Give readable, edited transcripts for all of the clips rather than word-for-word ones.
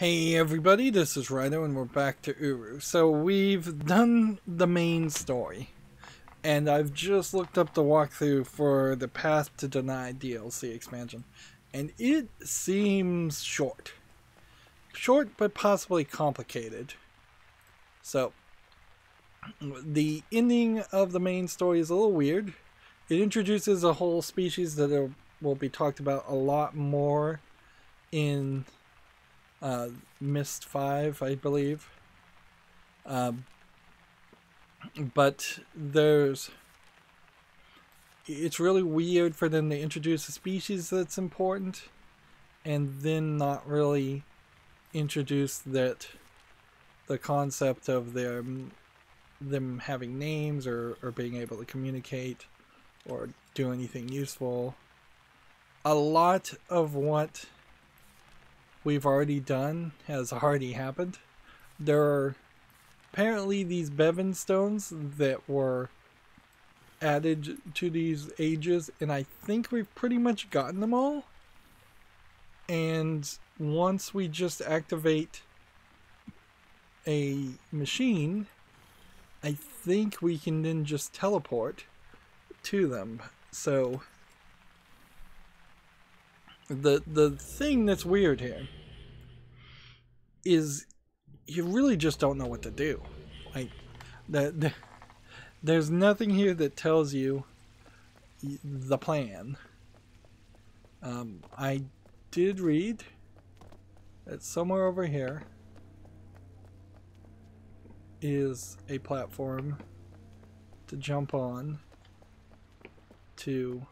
Hey everybody, this is Rydo and we're back to URU. So we've done the main story, and I've just looked up the walkthrough for the Path to Deny DLC expansion, and it seems short. Short but possibly complicated. So, the ending of the main story is a little weird. It introduces a whole species that will be talked about a lot more in Myst 5, I believe. But it's really weird for them to introduce a species that's important and then not really introduce the concept of them having names or being able to communicate or do anything useful. A lot of what we've already done has already happened. There are apparently these Beben Stones that were added to these ages, and I think we've pretty much gotten them all. And once we just activate a machine, I think we can then just teleport to them. So the thing that's weird here is you really just don't know what to do. Like, there's nothing here that tells you the plan. I did read that somewhere over here is a platform to jump on to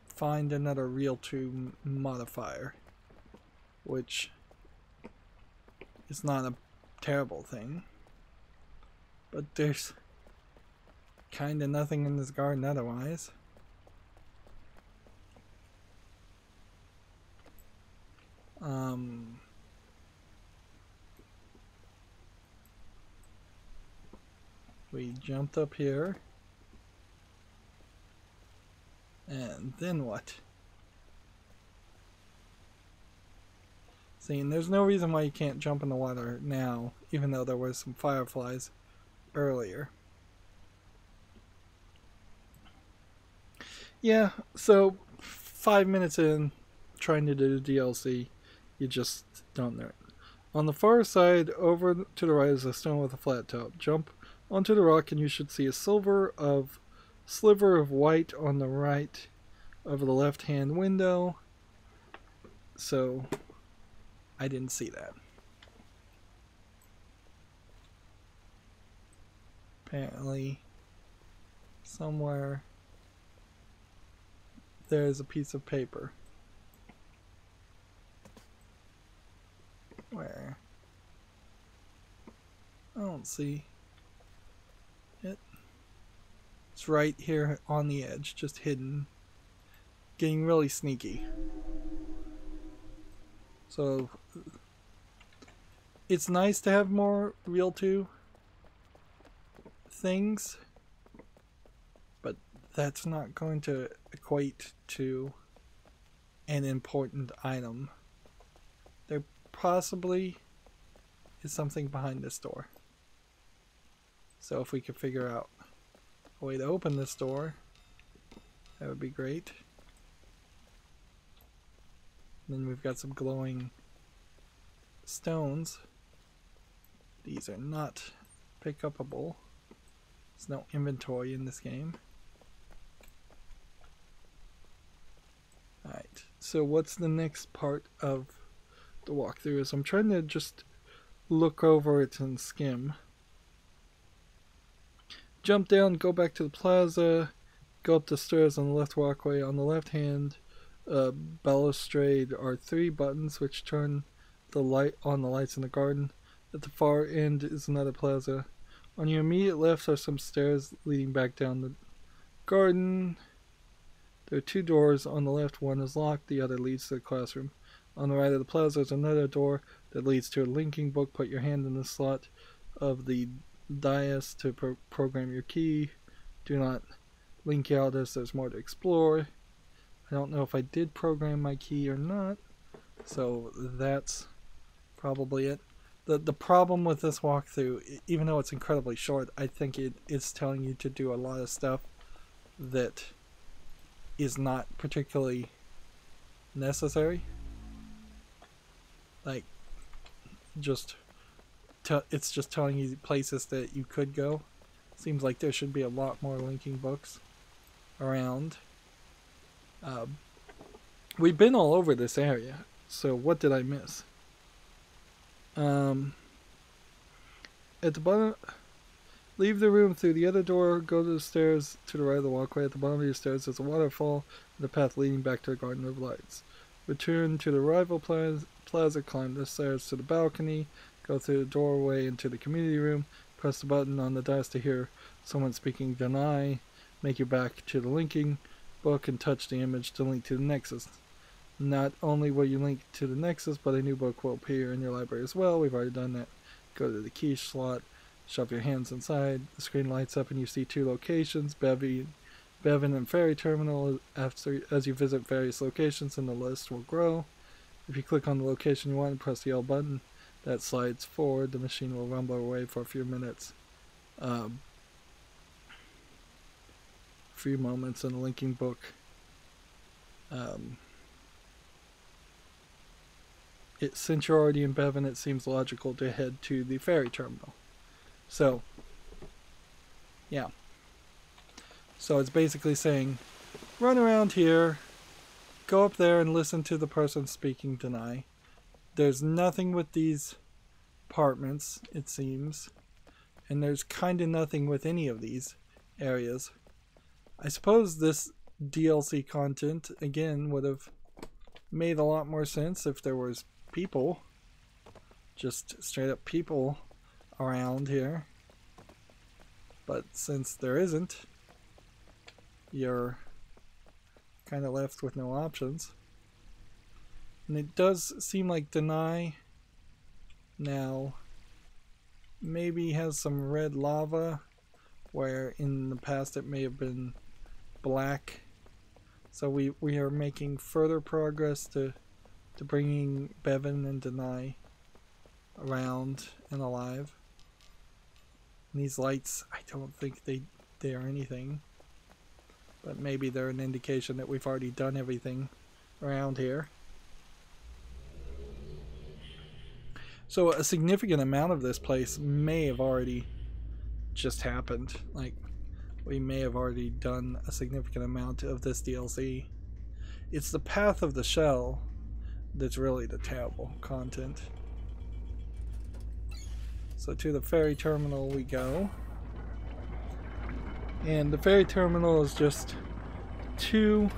find another real true modifier, which is not a terrible thing, but there's kinda nothing in this garden otherwise. We jumped up here. And then what? See, and there's no reason why you can't jump in the water now, even though there was some fireflies earlier. Yeah, so 5 minutes in, trying to do the DLC, you just don't know it. On the far side, over to the right is a stone with a flat top. Jump onto the rock and you should see a sliver of white on the right over the left hand window. So I didn't see that. Apparently somewhere there's a piece of paper. Where? I don't see it. It's right here on the edge, just hidden. Getting really sneaky. So it's nice to have more real 2 things, but that's not going to equate to an important item. There possibly is something behind this door. So if we could figure out a way to open this door, that would be great. Then we've got some glowing stones. These are not pick-upable. There's no inventory in this game. Alright, so what's the next part of the walkthrough? Is I'm trying to just look over it and skim. Jump down, go back to the plaza, go up the stairs on the left walkway. On the left hand balustrade are 3 buttons which turn the light on the lights in the garden. At the far end is another plaza. On your immediate left are some stairs leading back down the garden. There are 2 doors. On the left, one is locked, the other leads to the classroom. On the right of the plaza is another door that leads to a linking book. Put your hand in the slot of the dais to program your key. Do not link out as there's more to explore. I don't know if I did program my key or not. So that's probably it. The problem with this walkthrough, even though it's incredibly short, I think it is telling you to do a lot of stuff that is not particularly necessary. Like, it's just telling you places that you could go. Seems like there should be a lot more linking books around. We've been all over this area, so what did I miss? At the bottom, leave the room through the other door, go to the stairs to the right of the walkway. At the bottom of your stairs is a waterfall and a path leading back to the Garden of Lights. Return to the rival plaza, climb the stairs to the balcony, go through the doorway into the community room, press the button on the desk to hear someone speaking Deny, make your back to the linking book and touch the image to link to the Nexus. Not only will you link to the Nexus, but a new book will appear in your library as well. We've already done that. Go to the key slot, shove your hands inside, the screen lights up and you see two locations, Beben and Ferry Terminal. As you visit various locations, and the list will grow. If you click on the location you want and press the L button, that slides forward. The machine will rumble away for a few minutes. Few moments in the linking book. Since you're already in Beben, it seems logical to head to the ferry terminal. So, yeah. So it's basically saying, run around here, go up there and listen to the person speaking Deny. There's nothing with these apartments, it seems. And there's kind of nothing with any of these areas. I suppose this DLC content, again, would have made a lot more sense if there was people. Just straight up people around here. But since there isn't, you're kind of left with no options. And it does seem like Deny now maybe has some red lava, where in the past it may have been black. So we are making further progress to bringing Beben and Deny around and alive. And these lights, I don't think they are anything, but maybe they're an indication that we've already done everything around here. So a significant amount of this place may have already just happened. Like, we may have already done a significant amount of this DLC. It's the path of the shell that's really the terrible content. So to the ferry terminal we go. And the ferry terminal is just two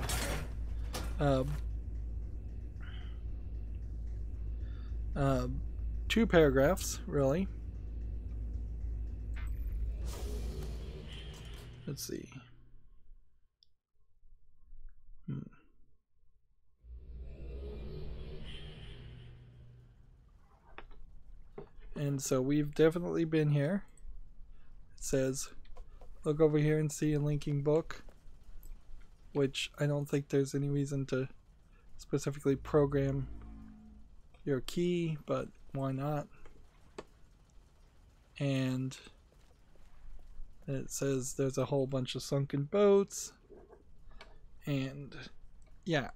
paragraphs, really. Let's see. And so we've definitely been here. It says, look over here and see a linking book, which I don't think there's any reason to specifically program your key, but why not? And it says there's a whole bunch of sunken boats, and yeah,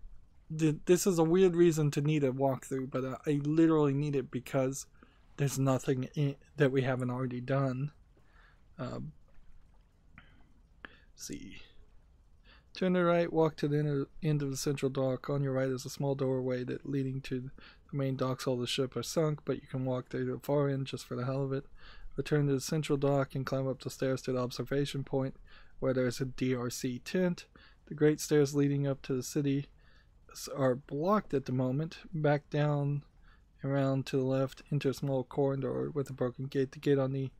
this is a weird reason to need a walkthrough, but I literally need it because there's nothing that we haven't already done. See. Turn to the right, walk to the end of the central dock. On your right is a small doorway that leading to the main docks. All the ship are sunk, but you can walk to the far end just for the hell of it. Return to the central dock and climb up the stairs to the observation point where there's a DRC tent. The great stairs leading up to the city are blocked at the moment. Back down around to the left, enter a small corridor with a broken gate. The gate on the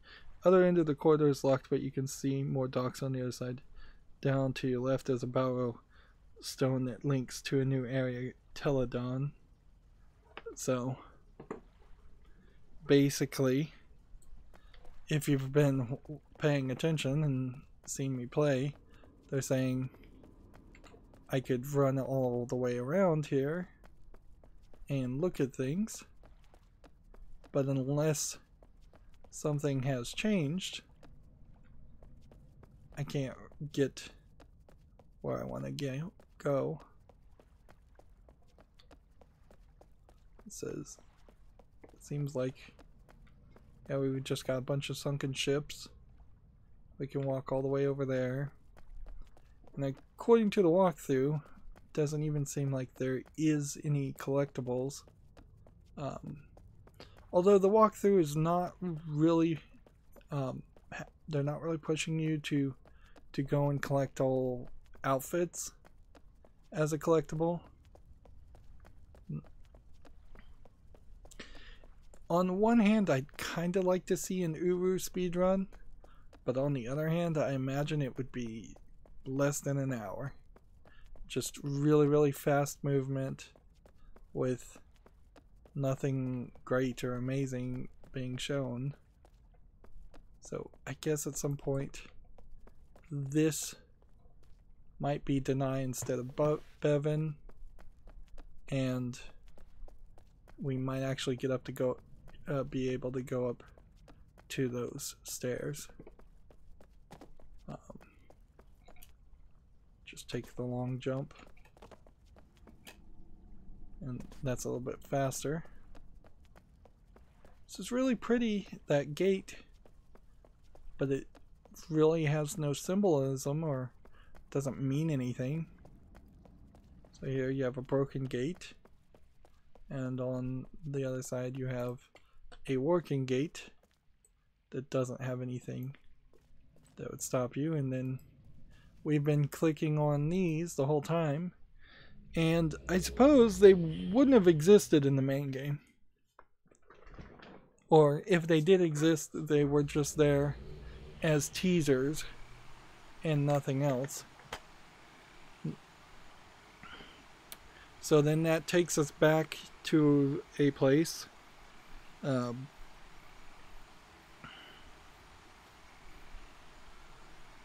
other end of the corridor is locked, but you can see more docks on the other side. Down to your left is a barrow stone that links to a new area, Teledon. So basically, if you've been paying attention and seen me play, they're saying I could run all the way around here and look at things. But unless something has changed, I can't get where I want to go. It says, it seems like, yeah, we just got a bunch of sunken ships. We can walk all the way over there. And according to the walkthrough, it doesn't even seem like there is any collectibles. Although the walkthrough is not really, they're not really pushing you to go and collect all outfits as a collectible. On one hand, I'd kind of like to see an URU speedrun, but on the other hand, I imagine it would be less than an hour. Just really, really fast movement with nothing great or amazing being shown. So I guess at some point this might be Deny instead of Beben, and we might actually get up to be able to go up to those stairs. Just take the long jump, and that's a little bit faster. This is really pretty, that gate, but it really has no symbolism or doesn't mean anything. So here you have a broken gate, and on the other side you have a working gate that doesn't have anything that would stop you. And then we've been clicking on these the whole time, and I suppose they wouldn't have existed in the main game, or if they did exist, they were just there as teasers and nothing else. So then that takes us back to a place.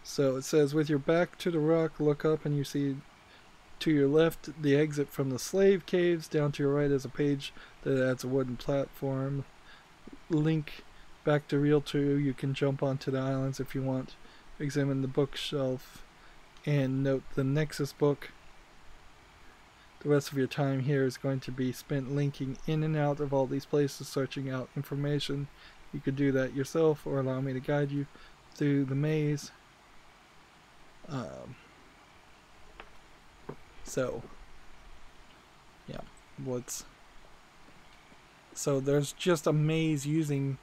So it says, with your back to the rock, look up and you see to your left the exit from the slave caves. Down to your right is a page that adds a wooden platform. Link back to Reel 2. You can jump onto the islands if you want. Examine the bookshelf and note the Nexus book. The rest of your time here is going to be spent linking in and out of all these places, searching out information. You could do that yourself or allow me to guide you through the maze. So yeah, so there's just a maze using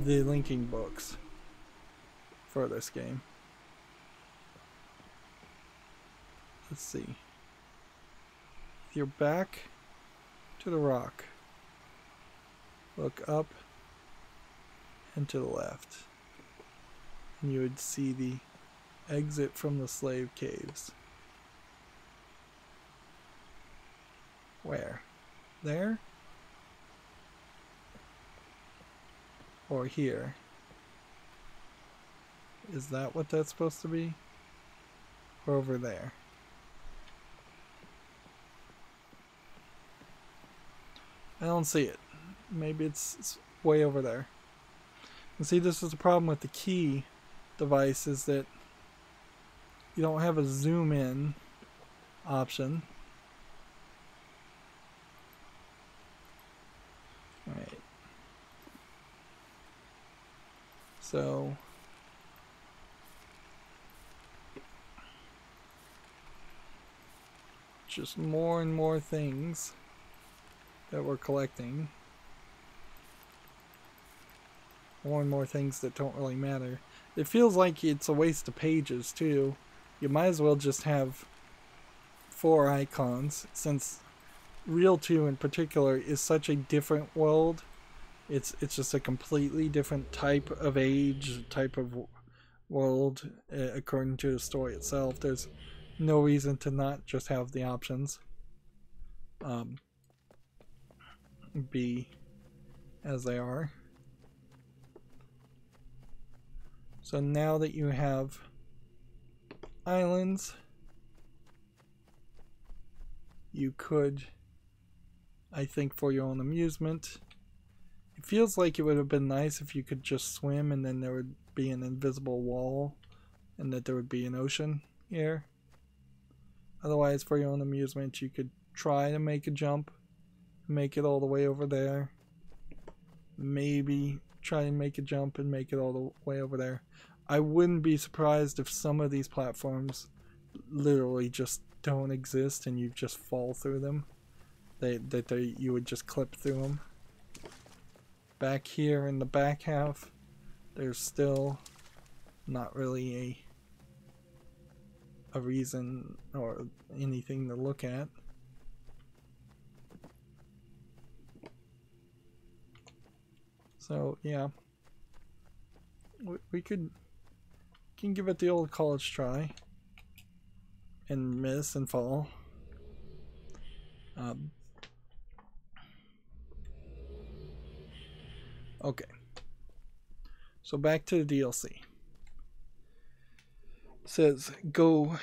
the linking books for this game. Let's see. Your back to the rock, look up and to the left, and you would see the exit from the slave caves. Where? There? Or here? Is that what that's supposed to be? Or over there? I don't see it. Maybe it's way over there. And see, this is the problem with the key device, is that you don't have a zoom in option. Alright. So just more and more things that we're collecting. More and more things that don't really matter. It feels like it's a waste of pages too. You might as well just have 4 icons, since Reel 2 in particular is such a different world. It's just a completely different type of age, type of world, according to the story itself. There's no reason to not just have the options be as they are. So now that you have islands, you could I think for your own amusement. It feels like it would have been nice if you could just swim and then there would be an invisible wall and that there would be an ocean here. Otherwise, for your own amusement, you could try to make a jump, make it all the way over there. Maybe try and make a jump and make it all the way over there. I wouldn't be surprised if some of these platforms literally just don't exist and you just fall through them. You would just clip through them. Back here in the back half, there's still not really a reason or anything to look at. So yeah, we can give it the old college try and miss and fall. Okay, so back to the DLC. It says go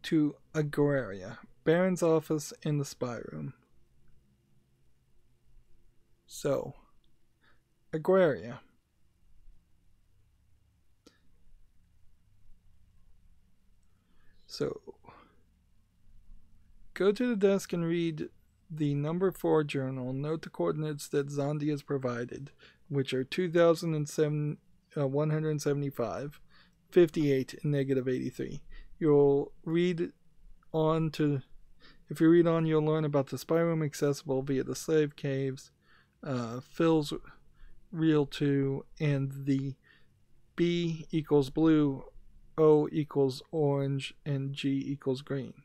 to Ae'gura, Baron's office in the spy room. So, Ae'gura. So, go to the desk and read the number 4 journal. Note the coordinates that Zondi has provided, which are 2007, 175, 58, and -83. You'll read on to, if you read on, you'll learn about the spy room accessible via the slave caves, Phil's Real 2, and the B equals blue, O equals orange, and G equals green.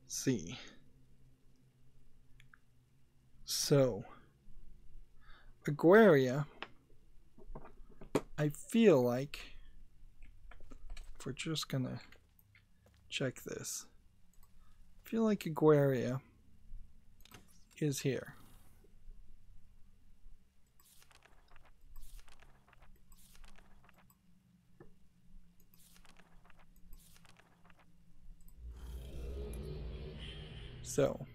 See. So, Ae'gura, I feel like, if we're just gonna check this, I feel like Ae'gura is here. So,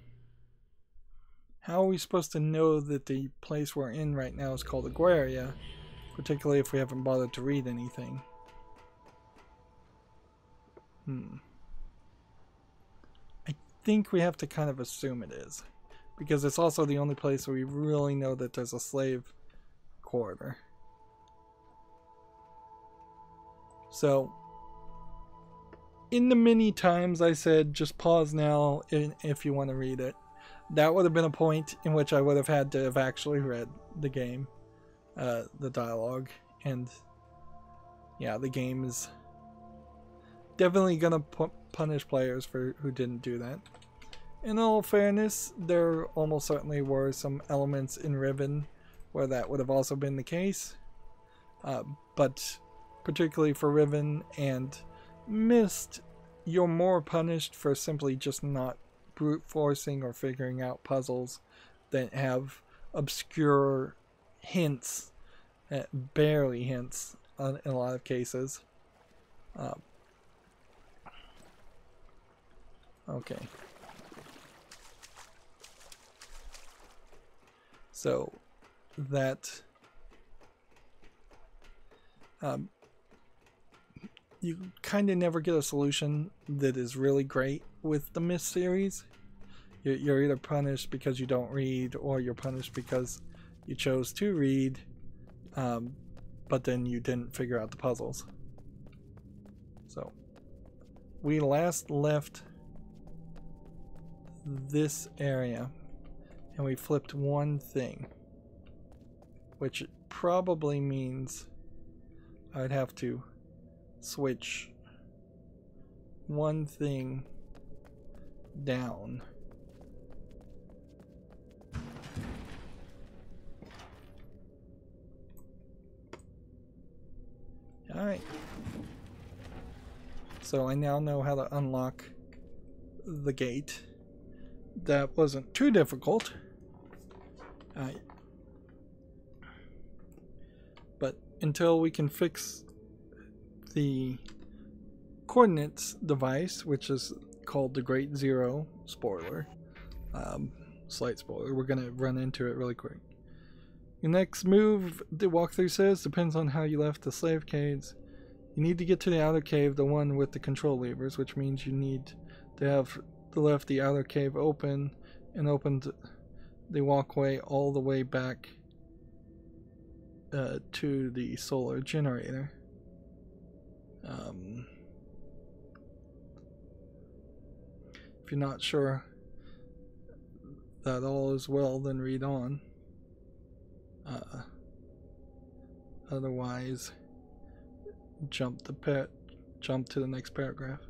how are we supposed to know that the place we're in right now is called Ae'gura, particularly if we haven't bothered to read anything? I think we have to kind of assume it is, because it's also the only place where we really know that there's a slave quarter. So, in the many times I said just pause now if you want to read it, that would have been a point in which I would have had to have actually read the game, the dialogue, and yeah, the game is definitely gonna punish players who didn't do that. In all fairness, there almost certainly were some elements in Riven where that would have also been the case, but particularly for Riven and Myst, you're more punished for simply just not brute forcing or figuring out puzzles that have obscure hints, barely hints in a lot of cases. Okay. So that you kind of never get a solution that is really great with the Myst series. You're either punished because you don't read, or you're punished because you chose to read, but then you didn't figure out the puzzles. So, we last left this area, and we flipped one thing, which probably means I'd have to switch one thing down. Alright. So I now know how to unlock the gate. That wasn't too difficult. But until we can fix the coordinates device, which is called the Great Zero. Spoiler. Slight spoiler. We're going to run into it really quick. Your next move, the walkthrough says, depends on how you left the slave caves. You need to get to the outer cave, the one with the control levers, which means you need to have left the outer cave open and opened the walkway all the way back to the solar generator. If you're not sure that all is well, then read on. Otherwise, jump to the next paragraph.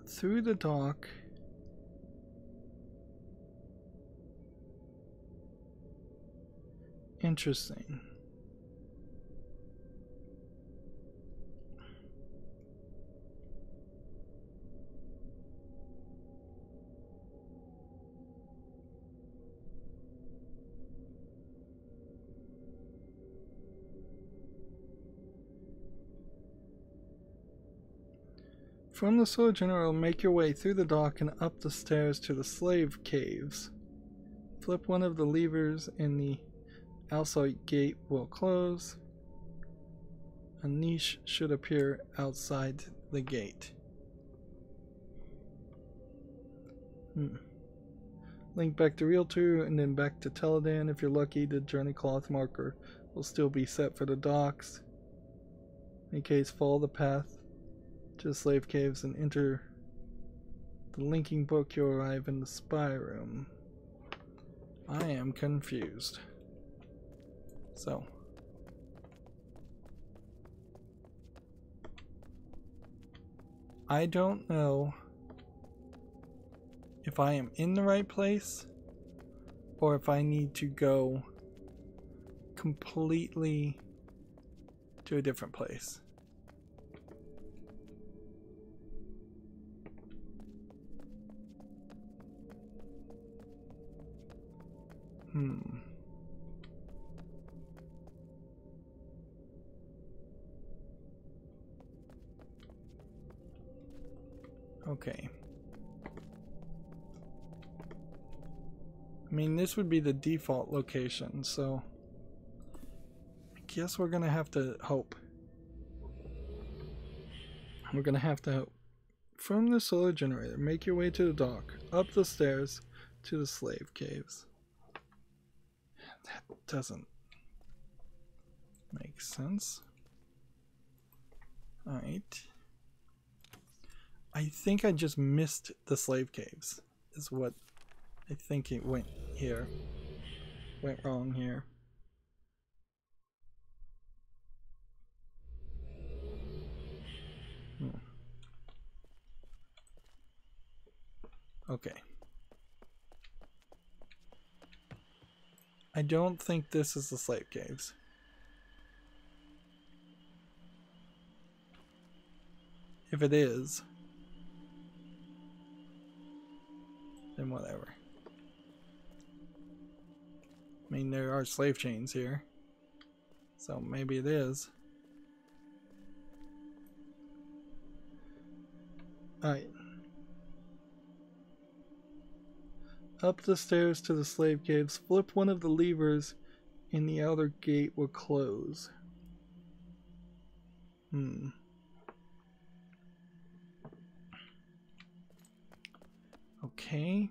Through the dock. Interesting. From the solar generator, make your way through the dock and up the stairs to the slave caves. Flip one of the levers and the outside gate will close. A niche should appear outside the gate. Link back to Real 2 and then back to Teledan. If you're lucky, the journey cloth marker will still be set for the docks. In case, follow the path to the slave caves and enter the linking book. You'll arrive in the spy room. I am confused. So, I don't know if I am in the right place or if I need to go completely to a different place. Okay. I mean, this would be the default location, so I guess we're gonna have to hope. We're gonna have to hope. From the solar generator, make your way to the dock, up the stairs to the slave caves. That doesn't make sense. Alright. I think I just missed the slave caves, is what I think it went here. Went wrong here. Okay. I don't think this is the slave caves. If it is, then whatever. I mean, there are slave chains here, so maybe it is. Alright. Up the stairs to the slave caves, flip one of the levers and the outer gate will close. Okay.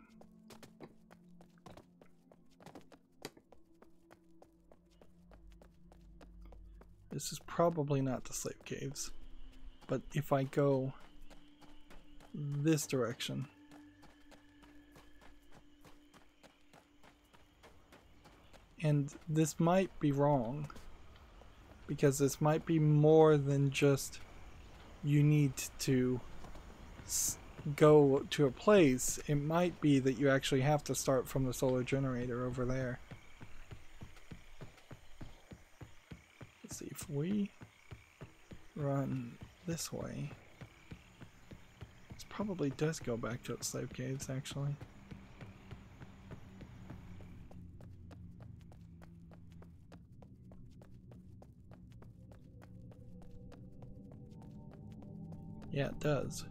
This is probably not the slave caves, but if I go this direction, And this might be wrong, because this might be more than just you need to go to a place. It might be that you actually have to start from the solar generator over there. Let's see, if we run this way, this probably does go back to its slave caves, actually. Yeah, it does.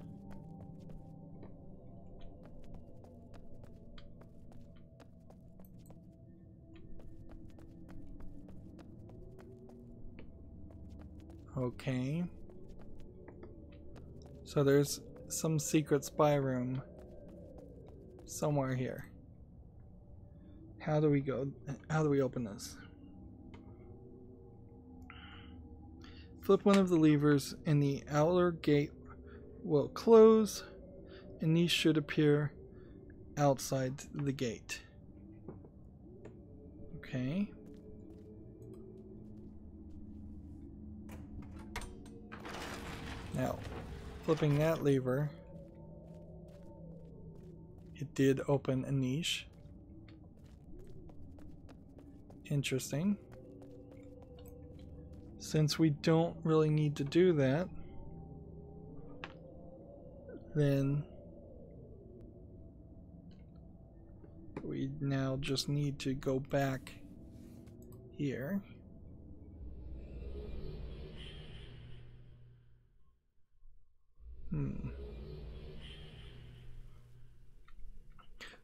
Okay. So there's some secret spy room somewhere here. How do we go? How do we open this? Flip one of the levers and the outer gate will close, and these should appear outside the gate. Okay. Now, flipping that lever, it did open a niche. Interesting. Since we don't really need to do that, then we now just need to go back here.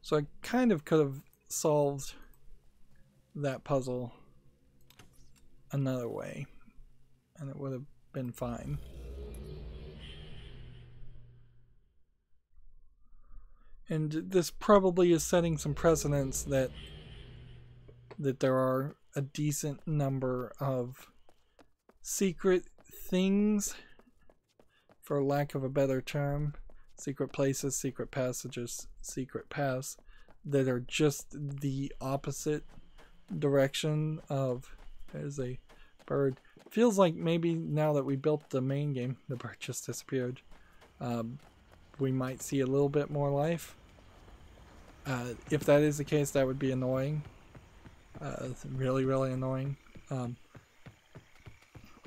So I kind of could have solved that puzzle another way, and it would have been fine. And this probably is setting some precedents that there are a decent number of secret things, for lack of a better term, secret places, secret passages, secret paths, that are just the opposite direction of... There's a bird. Feels like maybe now that we built the main game, the bird just disappeared. We might see a little bit more life. If that is the case, that would be annoying. Really, really annoying.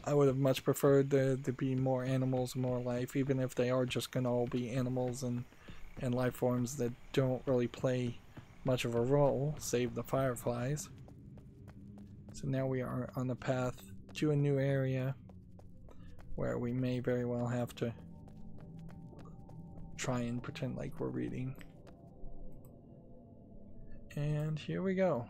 I would have much preferred there to be more animals, more life, even if they are just going to all be animals and life forms that don't really play much of a role, save the fireflies. So now we are on the path to a new area where we may very well have to try and pretend like we're reading. And here we go.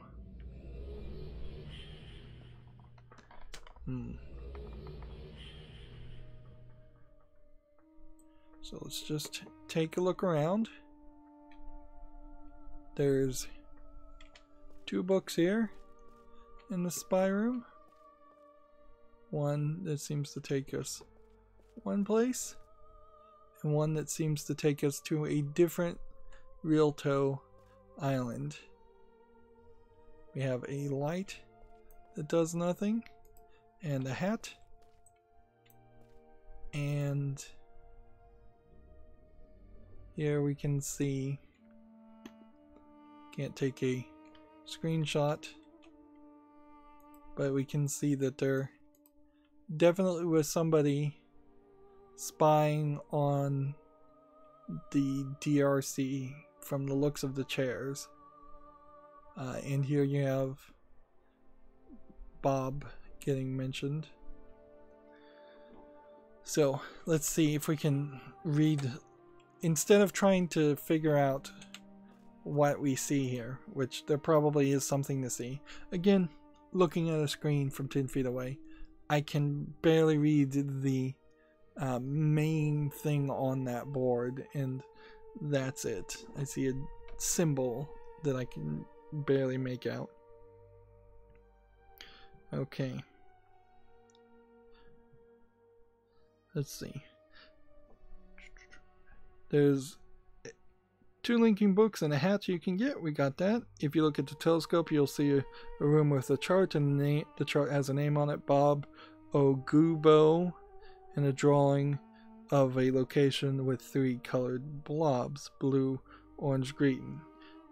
So let's just take a look around. There's 2 books here in the spy room. One that seems to take us one place, and one that seems to take us to a different Rydo island. We have a light that does nothing, and a hat, and here we can see, can't take a screenshot, but we can see that there definitely was somebody spying on the DRC from the looks of the chairs. And here you have Bob getting mentioned. So let's see if we can read, instead of trying to figure out what we see here, which there probably is something to see. Again, looking at a screen from 10 feet away, I can barely read the main thing on that board, and that's it. I see a symbol that I can barely make out. Okay. Let's see. There's 2 linking books and a hat you can get. We got that. If you look at the telescope, you'll see a room with a chart, and the chart has a name on it, Bob Ogubo, and a drawing of a location with 3 colored blobs, blue, orange, green.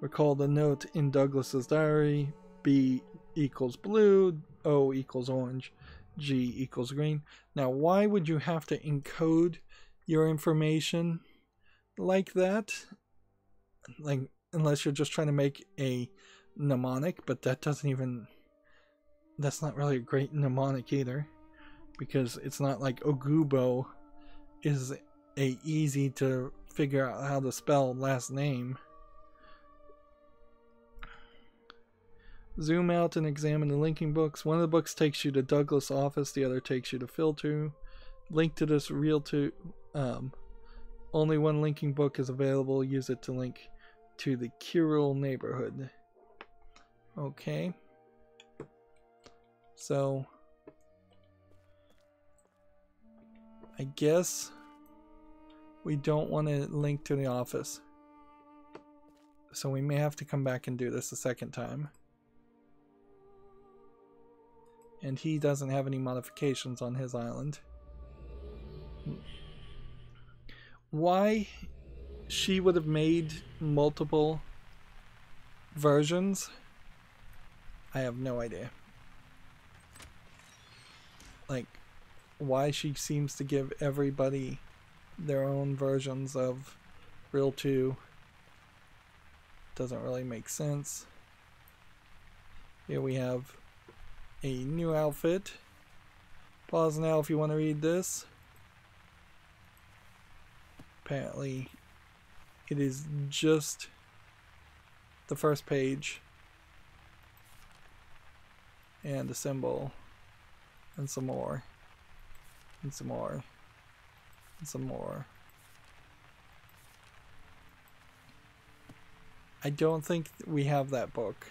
Recall the note in Douglas's diary, B equals blue, O equals orange, G equals green. Now, why would you have to encode your information like that? Like, unless you're just trying to make a mnemonic, but that doesn't even, that's not really a great mnemonic either, because it's not like Ogubo is a easy to figure out how to spell last name. Zoom out and examine the linking books. One of the books takes you to Douglas' office, the other takes you to Phil 2. Link to this real to only one linking book is available. Use it to link to the Kiril Neighborhood. Okay. So I guess we don't want to link to the office. So we may have to come back and do this a second time. And he doesn't have any modifications on his island. Why she would have made multiple versions, I have no idea. Like, why she seems to give everybody their own versions of Real 2 doesn't really make sense. Here we have a new outfit. Pause now if you want to read this. Apparently it is just the first page and a symbol and some more and some more and some more. I don't think we have that book.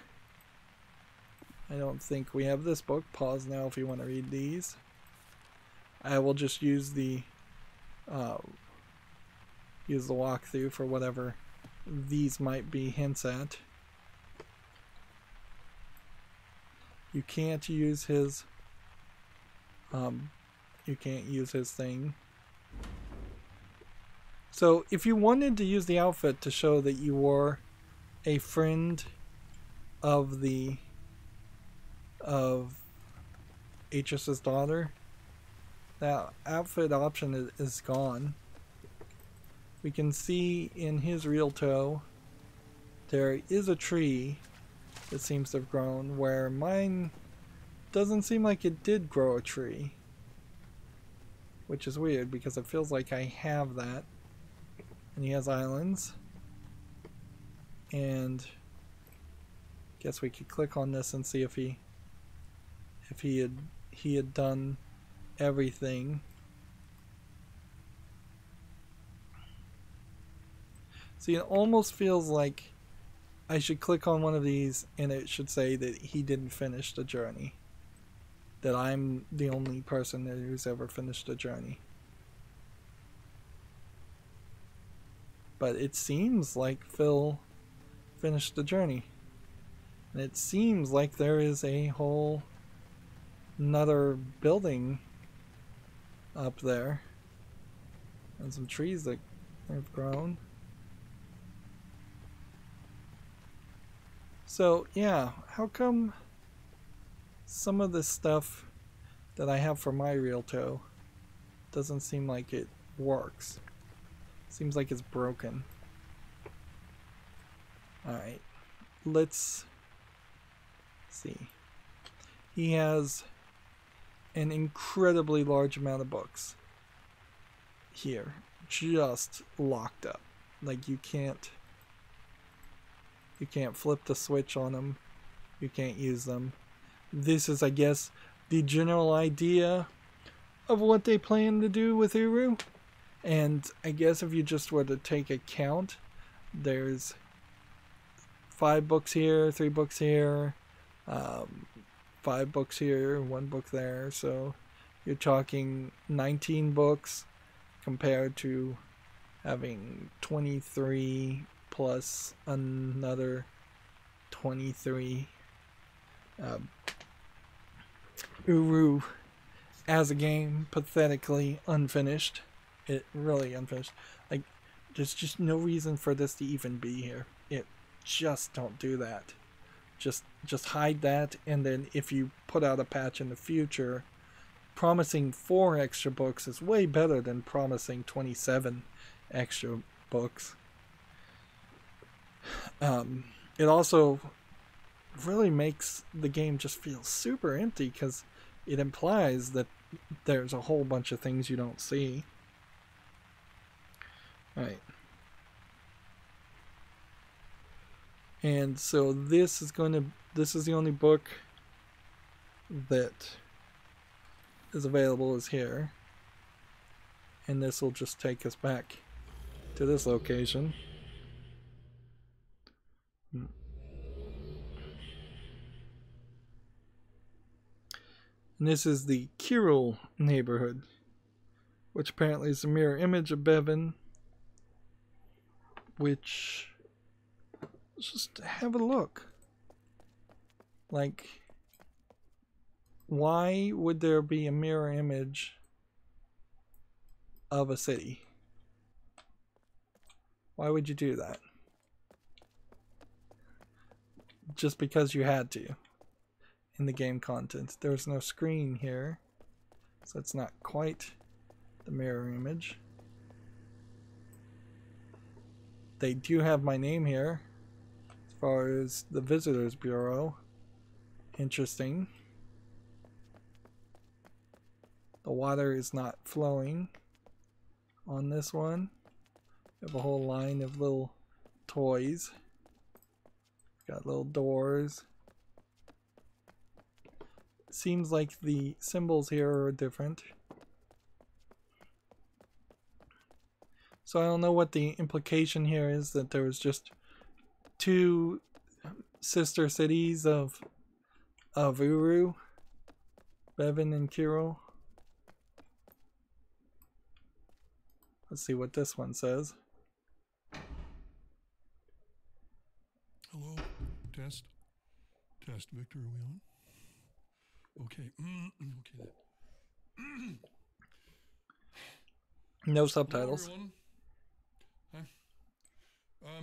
I don't think we have this book. Pause now if you want to read these. I will just use the walkthrough for whatever these might be hints at. You can't use his thing. So if you wanted to use the outfit to show that you were a friend of Atrus's daughter, that outfit option is gone. We can see in his real toe there is a tree that seems to have grown, where mine doesn't seem like it did grow a tree, which is weird because it feels like I have that. And he has islands, and guess we could click on this and see if he had done everything. See, it almost feels like I should click on one of these and it should say that he didn't finish the journey, that I'm the only person who's ever finished a journey. But it seems like Phil finished the journey, and it seems like there is a whole another building up there and some trees that have grown. So yeah, how come some of the stuff that I have for my real toe doesn't seem like it works? Seems like it's broken. Alright, let's see. He has an incredibly large amount of books here, just locked up. Like, you can't flip the switch on them. You can't use them. This is, I guess, the general idea of what they plan to do with URU. And I guess if you just were to take a count, there's 5 books here, 3 books here, 5 books here, 1 book there. So you're talking 19 books compared to having 23 plus another 23 URU as a game, pathetically unfinished. It really unfinished. Like, there's just no reason for this to even be here. It just don't do that. Just hide that, and then if you put out a patch in the future, promising 4 extra books is way better than promising 27 extra books. It also really makes the game just feel super empty because it implies that there's a whole bunch of things you don't see. Right. And so this is the only book that is available is here. And this will just take us back to this location. And this is the Kiril Neighborhood, which apparently is a mirror image of Beben, which, let's just have a look. Like, why would there be a mirror image of a city? Why would you do that? Just because you had to in the game content. There's no screen here, so it's not quite the mirror image. They do have my name here as far as the Visitors Bureau. Interesting. The water is not flowing on this one. We have a whole line of little toys. Got little doors. Seems like the symbols here are different. So I don't know what the implication here is, that there was just 2 sister cities of URU, Beben and Kiril. Let's see what this one says. Hello, test. Victor, are we on? Okay. Okay. No subtitles. Hello, everyone. Hi.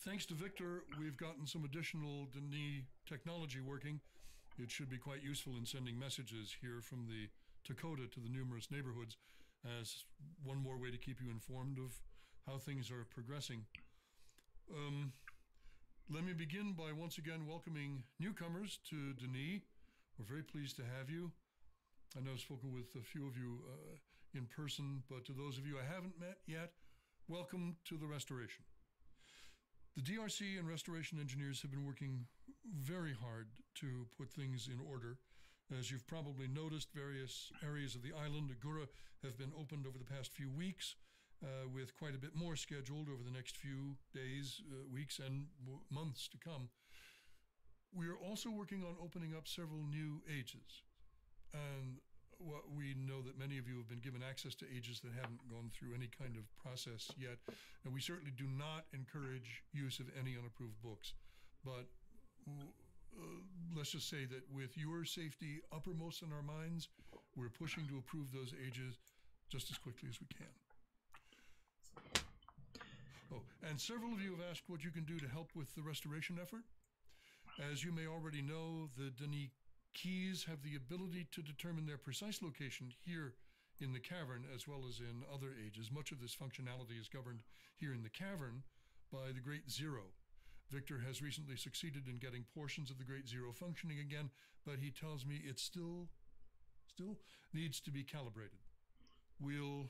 Thanks to Victor, we've gotten some additional Denis technology working. It should be quite useful in sending messages here from the Dakota to the numerous neighborhoods as one more way to keep you informed of how things are progressing. Let me begin by once again welcoming newcomers to Denis. We're very pleased to have you. I know I've spoken with a few of you in person, but to those of you I haven't met yet, welcome to the restoration. The DRC and restoration engineers have been working very hard to put things in order. As you've probably noticed, various areas of the island, Ae'gura, have been opened over the past few weeks, with quite a bit more scheduled over the next few days, weeks, and months to come. We are also working on opening up several new ages. And we know that many of you have been given access to ages that haven't gone through any kind of process yet. And we certainly do not encourage use of any unapproved books. But let's just say that with your safety uppermost in our minds, we're pushing to approve those ages just as quickly as we can. Oh, and several of you have asked what you can do to help with the restoration effort. As you may already know, the Denis keys have the ability to determine their precise location here in the cavern as well as in other ages. Much of this functionality is governed here in the cavern by the Great Zero. Victor has recently succeeded in getting portions of the Great Zero functioning again, but he tells me it still needs to be calibrated. We'll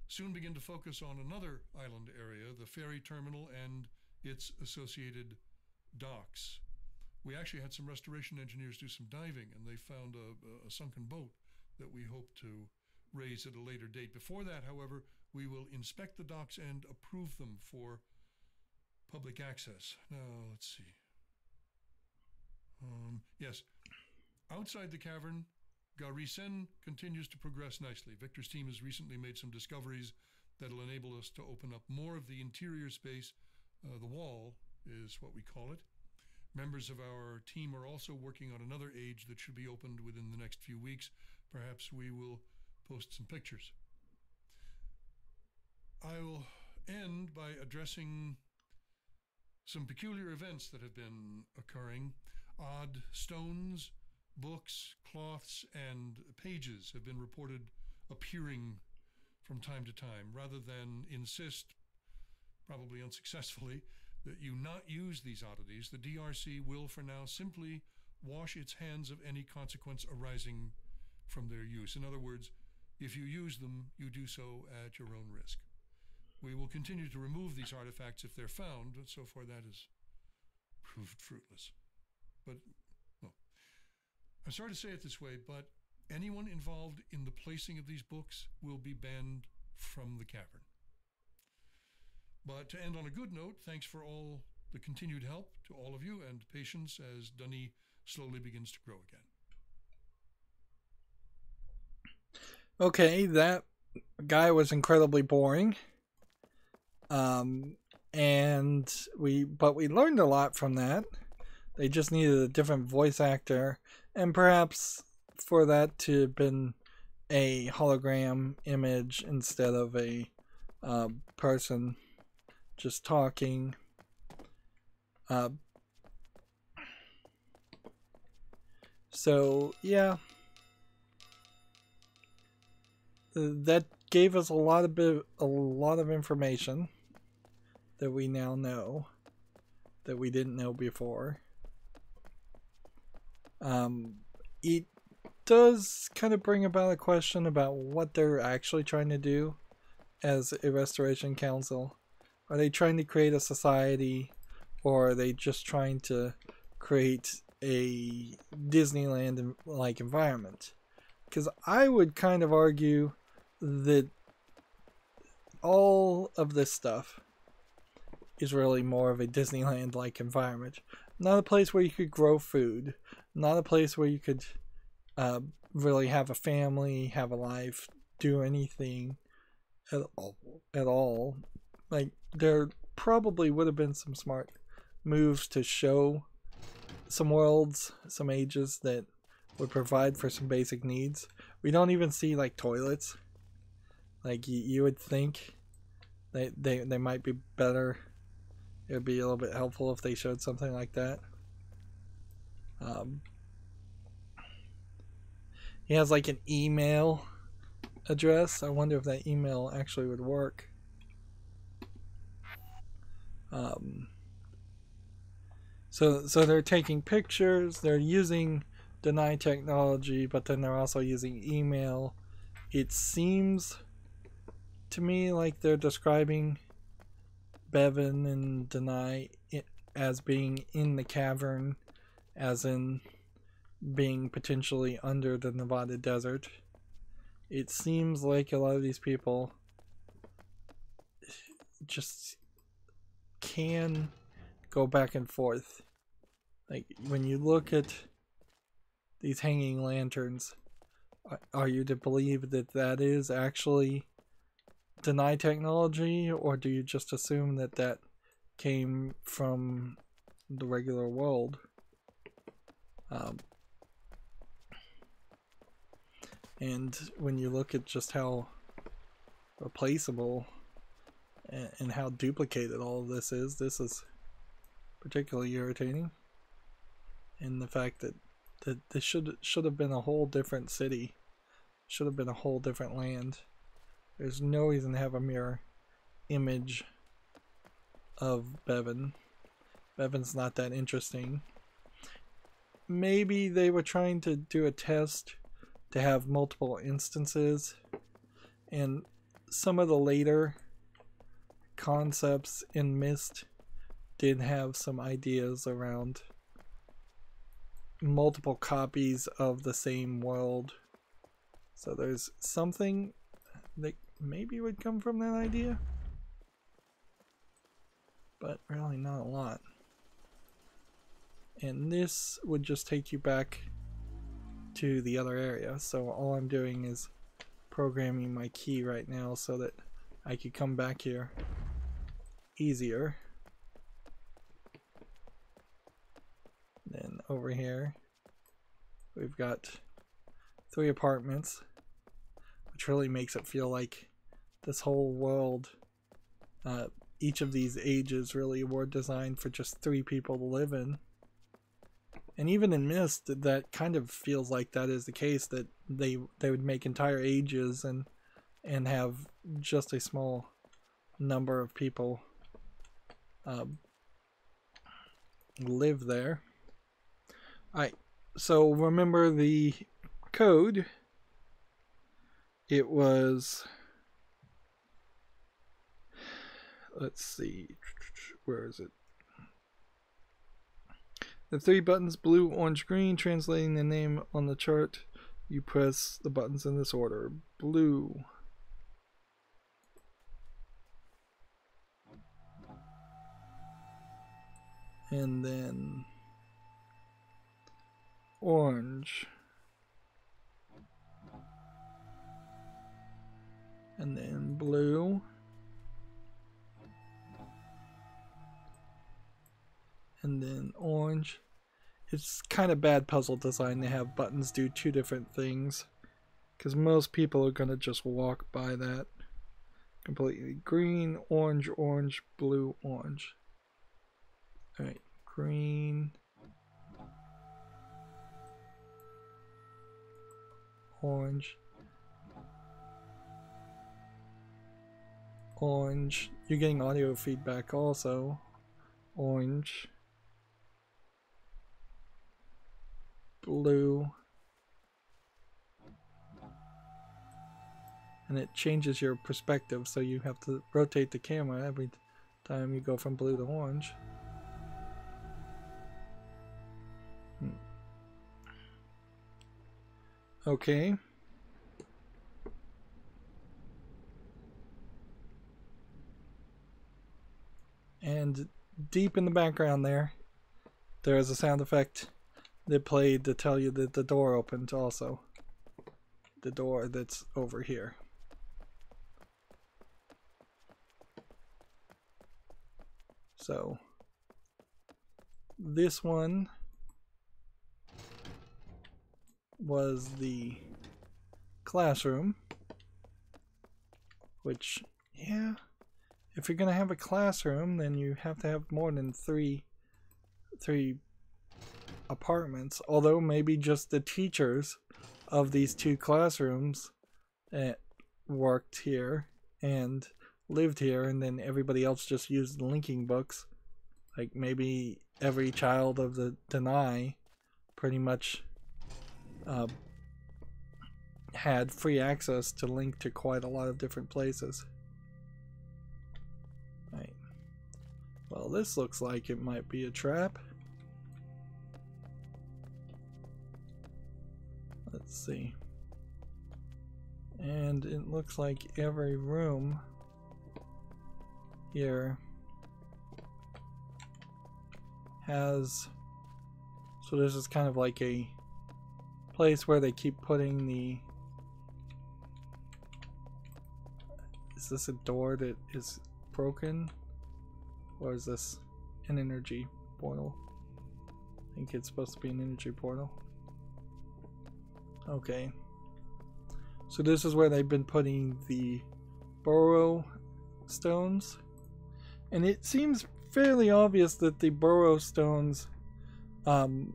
soon begin to focus on another island area, the ferry terminal and its associated docks. We actually had some restoration engineers do some diving, and they found a sunken boat that we hope to raise at a later date. Before that, however, we will inspect the docks and approve them for public access. Now, let's see. Yes, outside the cavern, Garisen continues to progress nicely. Victor's team has recently made some discoveries that'll enable us to open up more of the interior space. The wall is what we call it. Members of our team are also working on another age that should be opened within the next few weeks. Perhaps we will post some pictures. I will end by addressing some peculiar events that have been occurring. Odd stones, books, cloths, and pages have been reported appearing from time to time. Rather than insist, probably unsuccessfully, that you not use these oddities, the DRC will for now simply wash its hands of any consequence arising from their use. In other words, if you use them, you do so at your own risk. We will continue to remove these artifacts if they're found, but so far that has proved fruitless. But, well, I'm sorry to say it this way, but anyone involved in the placing of these books will be banned from the cavern. But to end on a good note, thanks for all the continued help to all of you and patience as Dunny slowly begins to grow again. Okay, that guy was incredibly boring. But we learned a lot from that. They just needed a different voice actor, and perhaps for that to have been a hologram image instead of a person just talking. So yeah, that gave us a lot of information that we now know that we didn't know before. It does kind of bring about a question about what they're actually trying to do as a restoration council. Are they trying to create a society, or are they just trying to create a Disneyland-like environment? Because I would kind of argue that all of this stuff is really more of a Disneyland-like environment. Not a place where you could grow food. Not a place where you could really have a family, have a life, do anything at all. Like, there probably would have been some smart moves to show some worlds, some ages that would provide for some basic needs. We don't even see, like, toilets. Like, you would think they might be better. It would be a little bit helpful if they showed something like that. He has, like, an email address. I wonder if that email actually would work. So they're taking pictures, they're using deny technology, but then they're also using email. It seems to me like they're describing Beben and deny as being in the cavern, as in being potentially under the Nevada desert. It seems like a lot of these people just can go back and forth. Like, when you look at these hanging lanterns, are you to believe that that is actually deny technology, or do you just assume that that came from the regular world? And when you look at just how replaceable and how duplicated all of this is particularly irritating. And the fact that this should have been a whole different city, should have been a whole different land. There's no reason to have a mirror image of Beben. Beben's not that interesting. Maybe they were trying to do a test to have multiple instances, and some of the later concepts in Myst did have some ideas around multiple copies of the same world. So there's something that maybe would come from that idea, but really not a lot. And this would just take you back to the other area. So all I'm doing is programming my key right now so that I could come back here easier. Then over here, we've got 3 apartments, which really makes it feel like this whole world, each of these ages really were designed for just 3 people to live in. And even in Myst, that kind of feels like that is the case, that they would make entire ages and have just a small number of people live there. Alright, so remember the code. It was, let's see, where is it? The 3 buttons, blue, orange, green, translating the name on the chart. You press the buttons in this order. Blue. And then orange. And then blue. And then orange. It's kind of bad puzzle design to have buttons do 2 different things, because most people are going to just walk by that completely. Green, orange, orange, blue, orange. Alright, green, orange, orange. You're getting audio feedback also. Orange, blue, and it changes your perspective, so you have to rotate the camera every time you go from blue to orange. Okay. And deep in the background there is a sound effect that played to tell you that the door opened also. The door that's over here. So this one was the classroom, which, yeah, if you're gonna have a classroom, then you have to have more than three apartments. Although maybe just the teachers of these 2 classrooms worked here and lived here, and then everybody else just used the linking books. Like maybe every child of the Deny pretty much had free access to link to quite a lot of different places. Right. Well, this looks like it might be a trap. Let's see. And it looks like every room here has, so this is kind of like a place where they keep putting the, is this a door that is broken, or is this an energy portal? I think it's supposed to be an energy portal. Okay, so this is where they've been putting the Burrow Stones, and it seems fairly obvious that the Burrow Stones and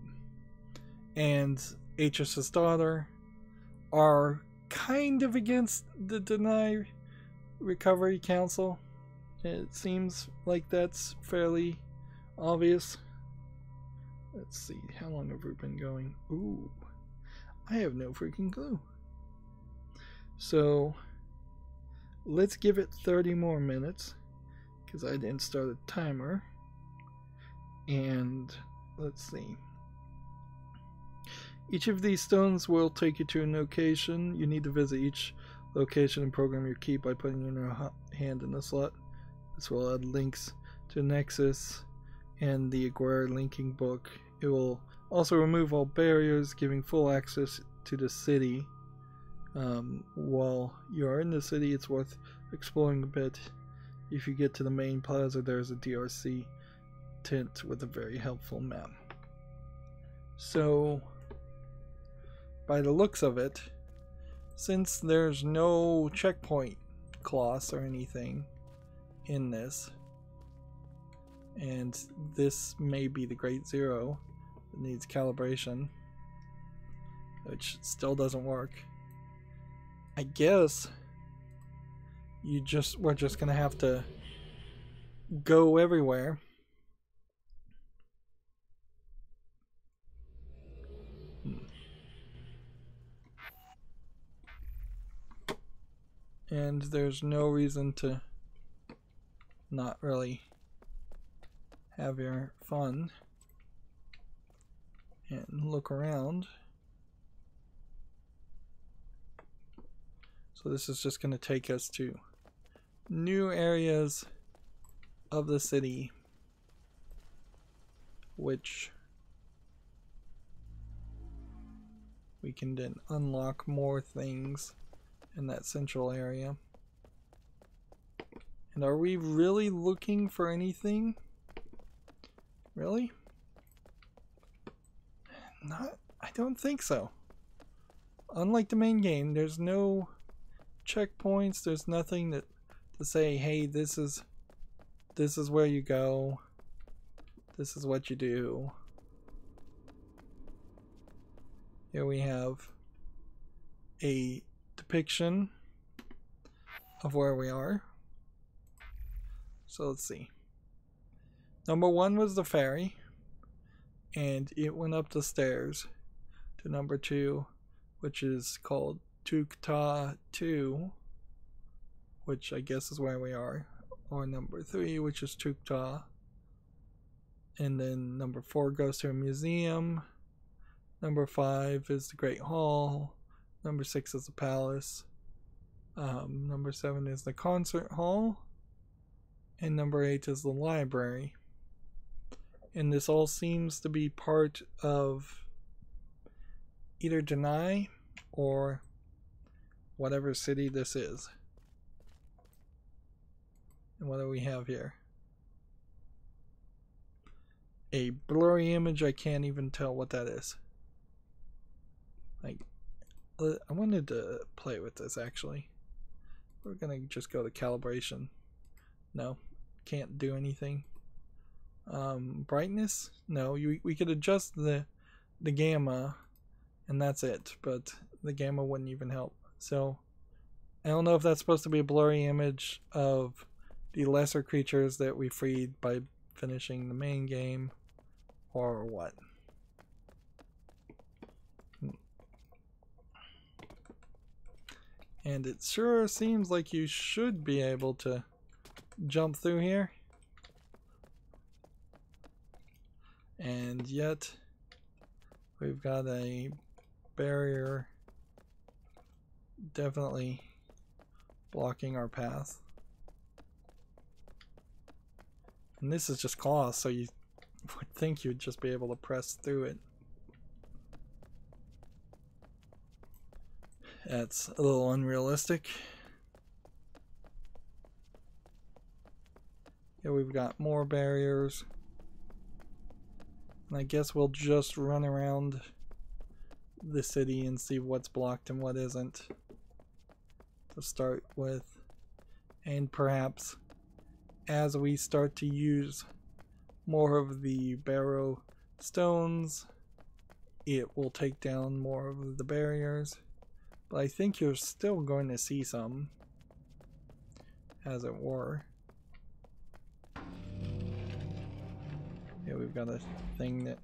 Atrus's daughter are kind of against the Deny Recovery Council. It seems like that's fairly obvious. Let's see, how long have we been going? Ooh, I have no freaking clue. So let's give it 30 more minutes, because I didn't start a timer. And let's see. Each of these stones will take you to a location. You need to visit each location and program your key by putting your hand in the slot. This will add links to Nexus and the Ae'gura linking book. It will also remove all barriers, giving full access to the city. While you are in the city, it's worth exploring a bit. If you get to the main plaza, there's a DRC tent with a very helpful map. So, by the looks of it, since there's no checkpoint cloths or anything in this, and this may be the Great Zero that needs calibration, which still doesn't work, I guess we're just gonna have to go everywhere. And there's no reason to not really have your fun and look around. So this is just going to take us to new areas of the city, which we can then unlock more things in that central area. And are we really looking for anything? Really? I don't think so. Unlike the main game, there's no checkpoints, there's nothing to say, hey, this is where you go, this is what you do. Here we have a depiction of where we are. So let's see. Number 1 was the ferry, and it went up the stairs to number 2, which is called Tukta 2, which I guess is where we are, or number 3, which is Tukta, and then number 4 goes to a museum, number 5 is the Great Hall, number 6 is the palace, number 7 is the concert hall, and number 8 is the library. And this all seems to be part of either Deny or whatever city this is. And what do we have here? A blurry image, I can't even tell what that is. Like, I wanted to play with this actually. We're gonna just go to calibration. No, can't do anything. Brightness? No, we could adjust the gamma and that's it, but the gamma wouldn't even help. So I don't know if that's supposed to be a blurry image of the lesser creatures that we freed by finishing the main game or what. And it sure seems like you should be able to jump through here. And yet we've got a barrier definitely blocking our path. And this is just cloth, so you would think you'd just be able to press through it. That's a little unrealistic. Here we've got more barriers. And I guess we'll just run around the city and see what's blocked and what isn't to start with. And perhaps as we start to use more of the Beben Stones, it will take down more of the barriers. But I think you're still going to see some, as it were. Yeah, we've got a thing that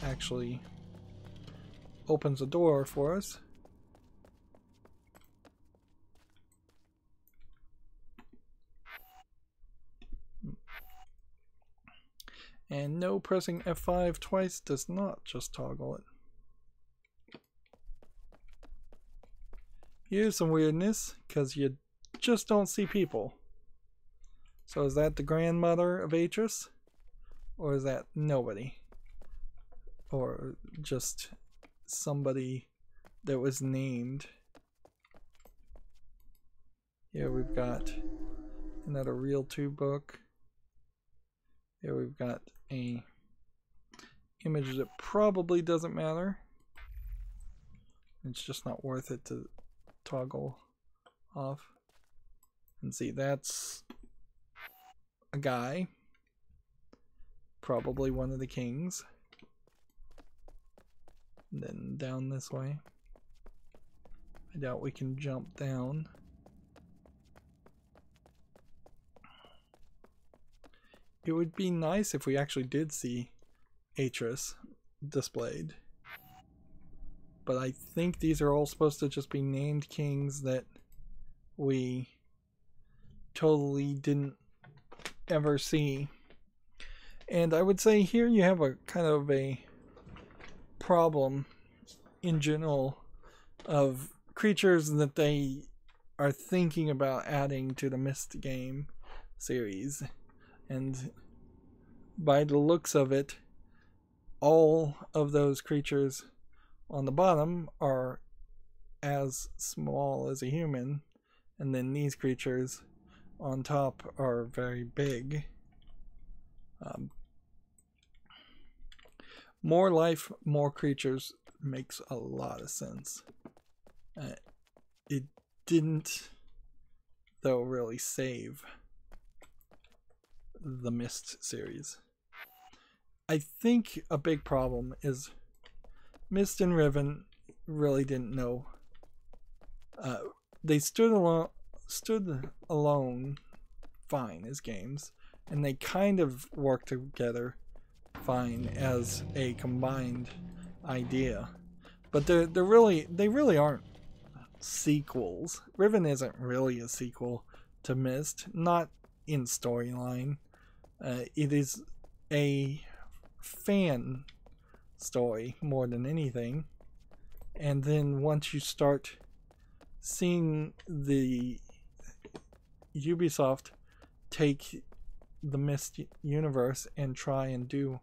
actually opens a door for us. And no, pressing F5 twice does not just toggle it. Here's some weirdness, because you just don't see people. So is that the grandmother of Atrus? Or is that nobody? Or just somebody that was named? Here we've got another Real 2 book. Here we've got a image that probably doesn't matter. It's just not worth it to toggle off. And see, that's a guy. Probably one of the kings. And then down this way. I doubt we can jump down. It would be nice if we actually did see Atrus displayed. But I think these are all supposed to just be named kings that we totally didn't ever see. And I would say here you have a kind of a problem in general of creatures that they are thinking about adding to the Myst game series. And by the looks of it, all of those creatures on the bottom are as small as a human, and then these creatures on top are very big. More life, more creatures makes a lot of sense. It didn't, though, really save the Myst series. I think a big problem is Myst and Riven really didn't know. They stood alone fine as games, and they kind of worked together fine as a combined idea. But they really aren't sequels. Riven isn't really a sequel to Myst, not in storyline. It is a fan story more than anything. And then once you start seeing the Ubisoft take the Myst universe and try and do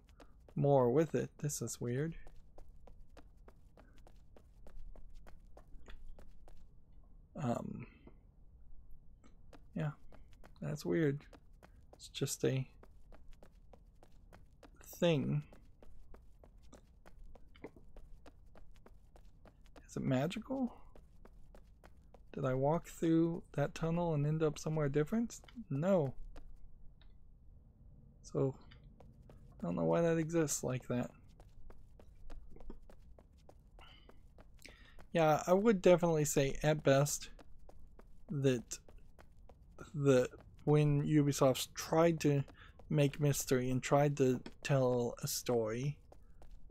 more with it. This is weird. Yeah, that's weird. It's just a thing. Is it magical? Did I walk through that tunnel and end up somewhere different? No. So, I don't know why that exists like that. Yeah, I would definitely say at best that when Ubisoft tried to make mystery and tried to tell a story,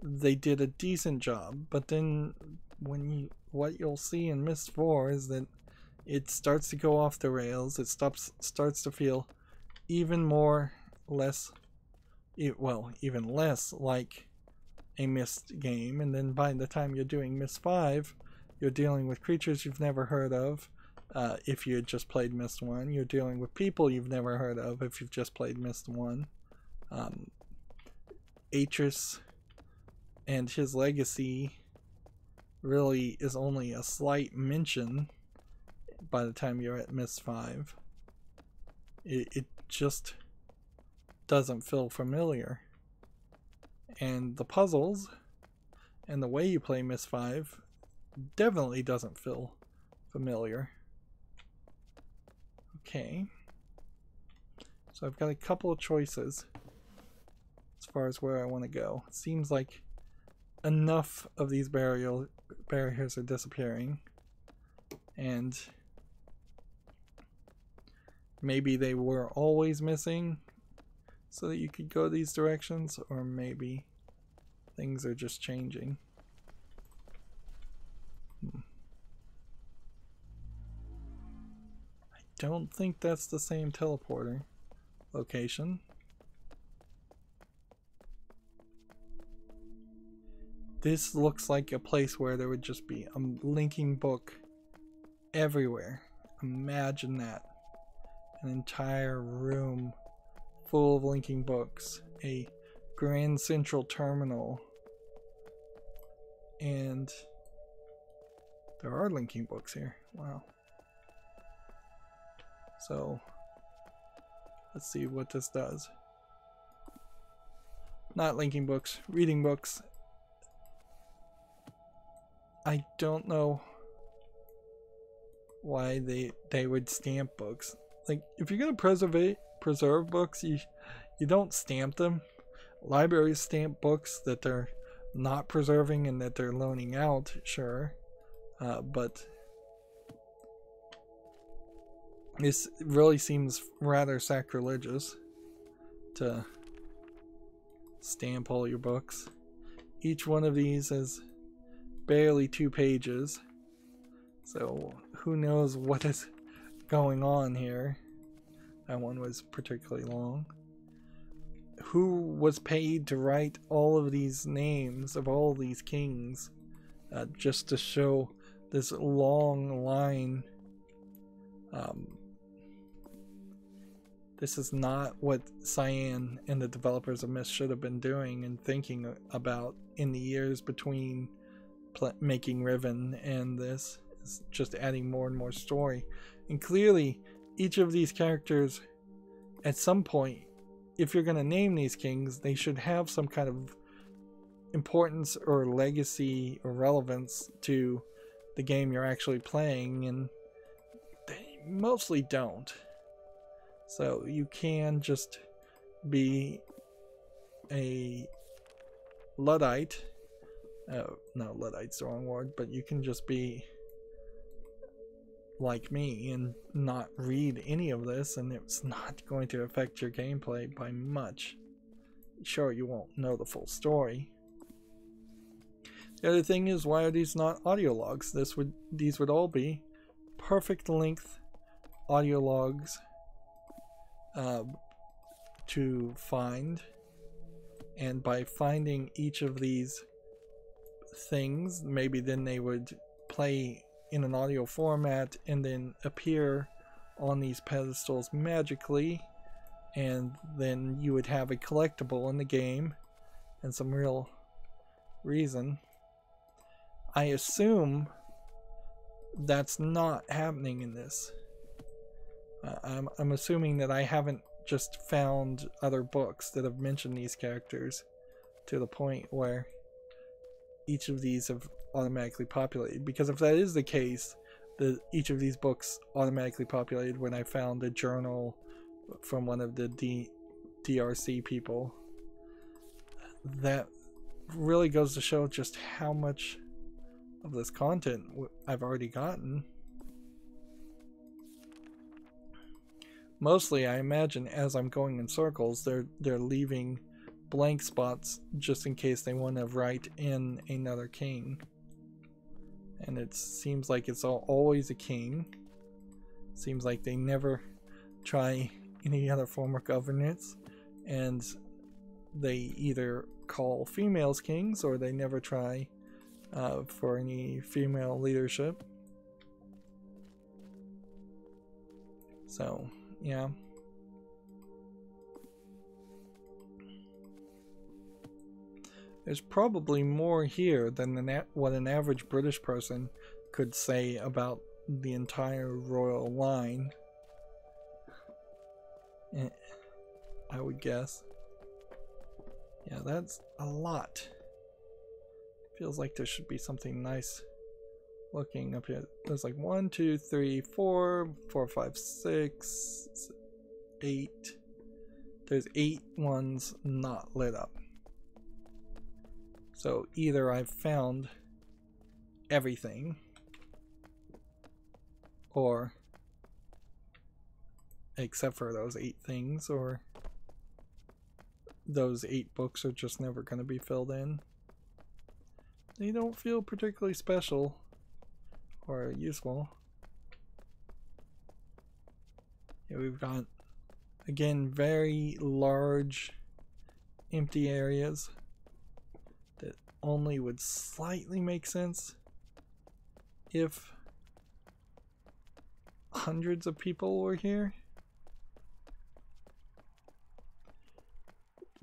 they did a decent job. But then what you'll see in Myst 4 is that it starts to go off the rails. It starts to feel even less like a Myst game, and then by the time you're doing Myst 5, you're dealing with creatures you've never heard of. If you had just played Myst 1, you're dealing with people you've never heard of if you've just played Myst 1. Atrus and his legacy really is only a slight mention by the time you're at Myst 5. It just doesn't feel familiar. And the puzzles and the way you play Myst 5 definitely doesn't feel familiar. Okay. So I've got a couple of choices as far as where I want to go. It seems like enough of these barriers are disappearing, and maybe they were always missing so that you could go these directions, or maybe things are just changing. I don't think that's the same teleporter location. This looks like a place where there would just be a linking book everywhere. Imagine that. An entire room full of linking books. A grand central terminal. And there are linking books here. Wow. So let's see what this does. Not linking books, reading books. I don't know why they would stamp books. Like, if you're gonna preserve books, you don't stamp them. Libraries stamp books that they're not preserving and that they're loaning out, sure, but this really seems rather sacrilegious to stamp all your books. Each one of these is barely 2 pages, so who knows what is going on here. That one was particularly long. Who was paid to write all of these names of all these kings just to show this long line? This is not what Cyan and the developers of Myst should have been doing and thinking about in the years between making Riven and this. It's just adding more and more story. And clearly, each of these characters, at some point, if you're going to name these kings, they should have some kind of importance or legacy or relevance to the game you're actually playing, and they mostly don't. So you can just be a Luddite. No, Luddite's the wrong word, but you can just be like me and not read any of this, and it's not going to affect your gameplay by much. Sure, you won't know the full story. The other thing is, why are these not audio logs? These would all be perfect length audio logs to find, and by finding each of these things, maybe then they would play in an audio format and then appear on these pedestals magically, and then you would have a collectible in the game and some real reason. I assume that's not happening in this. I'm assuming that I haven't just found other books that have mentioned these characters to the point where each of these have automatically populated, because if that is the case, each of these books automatically populated when I found a journal from one of the DRC people. That really goes to show just how much of this content I've already gotten. Mostly, I imagine, as I'm going in circles, they're leaving blank spots just in case they want to write in another king. And it seems like it's always a king. Seems like they never try any other form of governance, and they either call females kings or they never try for any female leadership. So yeah, there's probably more here than what an average British person could say about the entire royal line, I would guess. Yeah, that's a lot. Feels like there should be something nice looking up here. There's like 1, 2, 3, 4, 4, 5, 6, 8. There's 8 ones not lit up. So either I've found everything, or except for those 8 things, or those 8 books are just never going to be filled in. They don't feel particularly special or useful. Yeah, we've got, again, very large empty areas that only would slightly make sense if hundreds of people were here.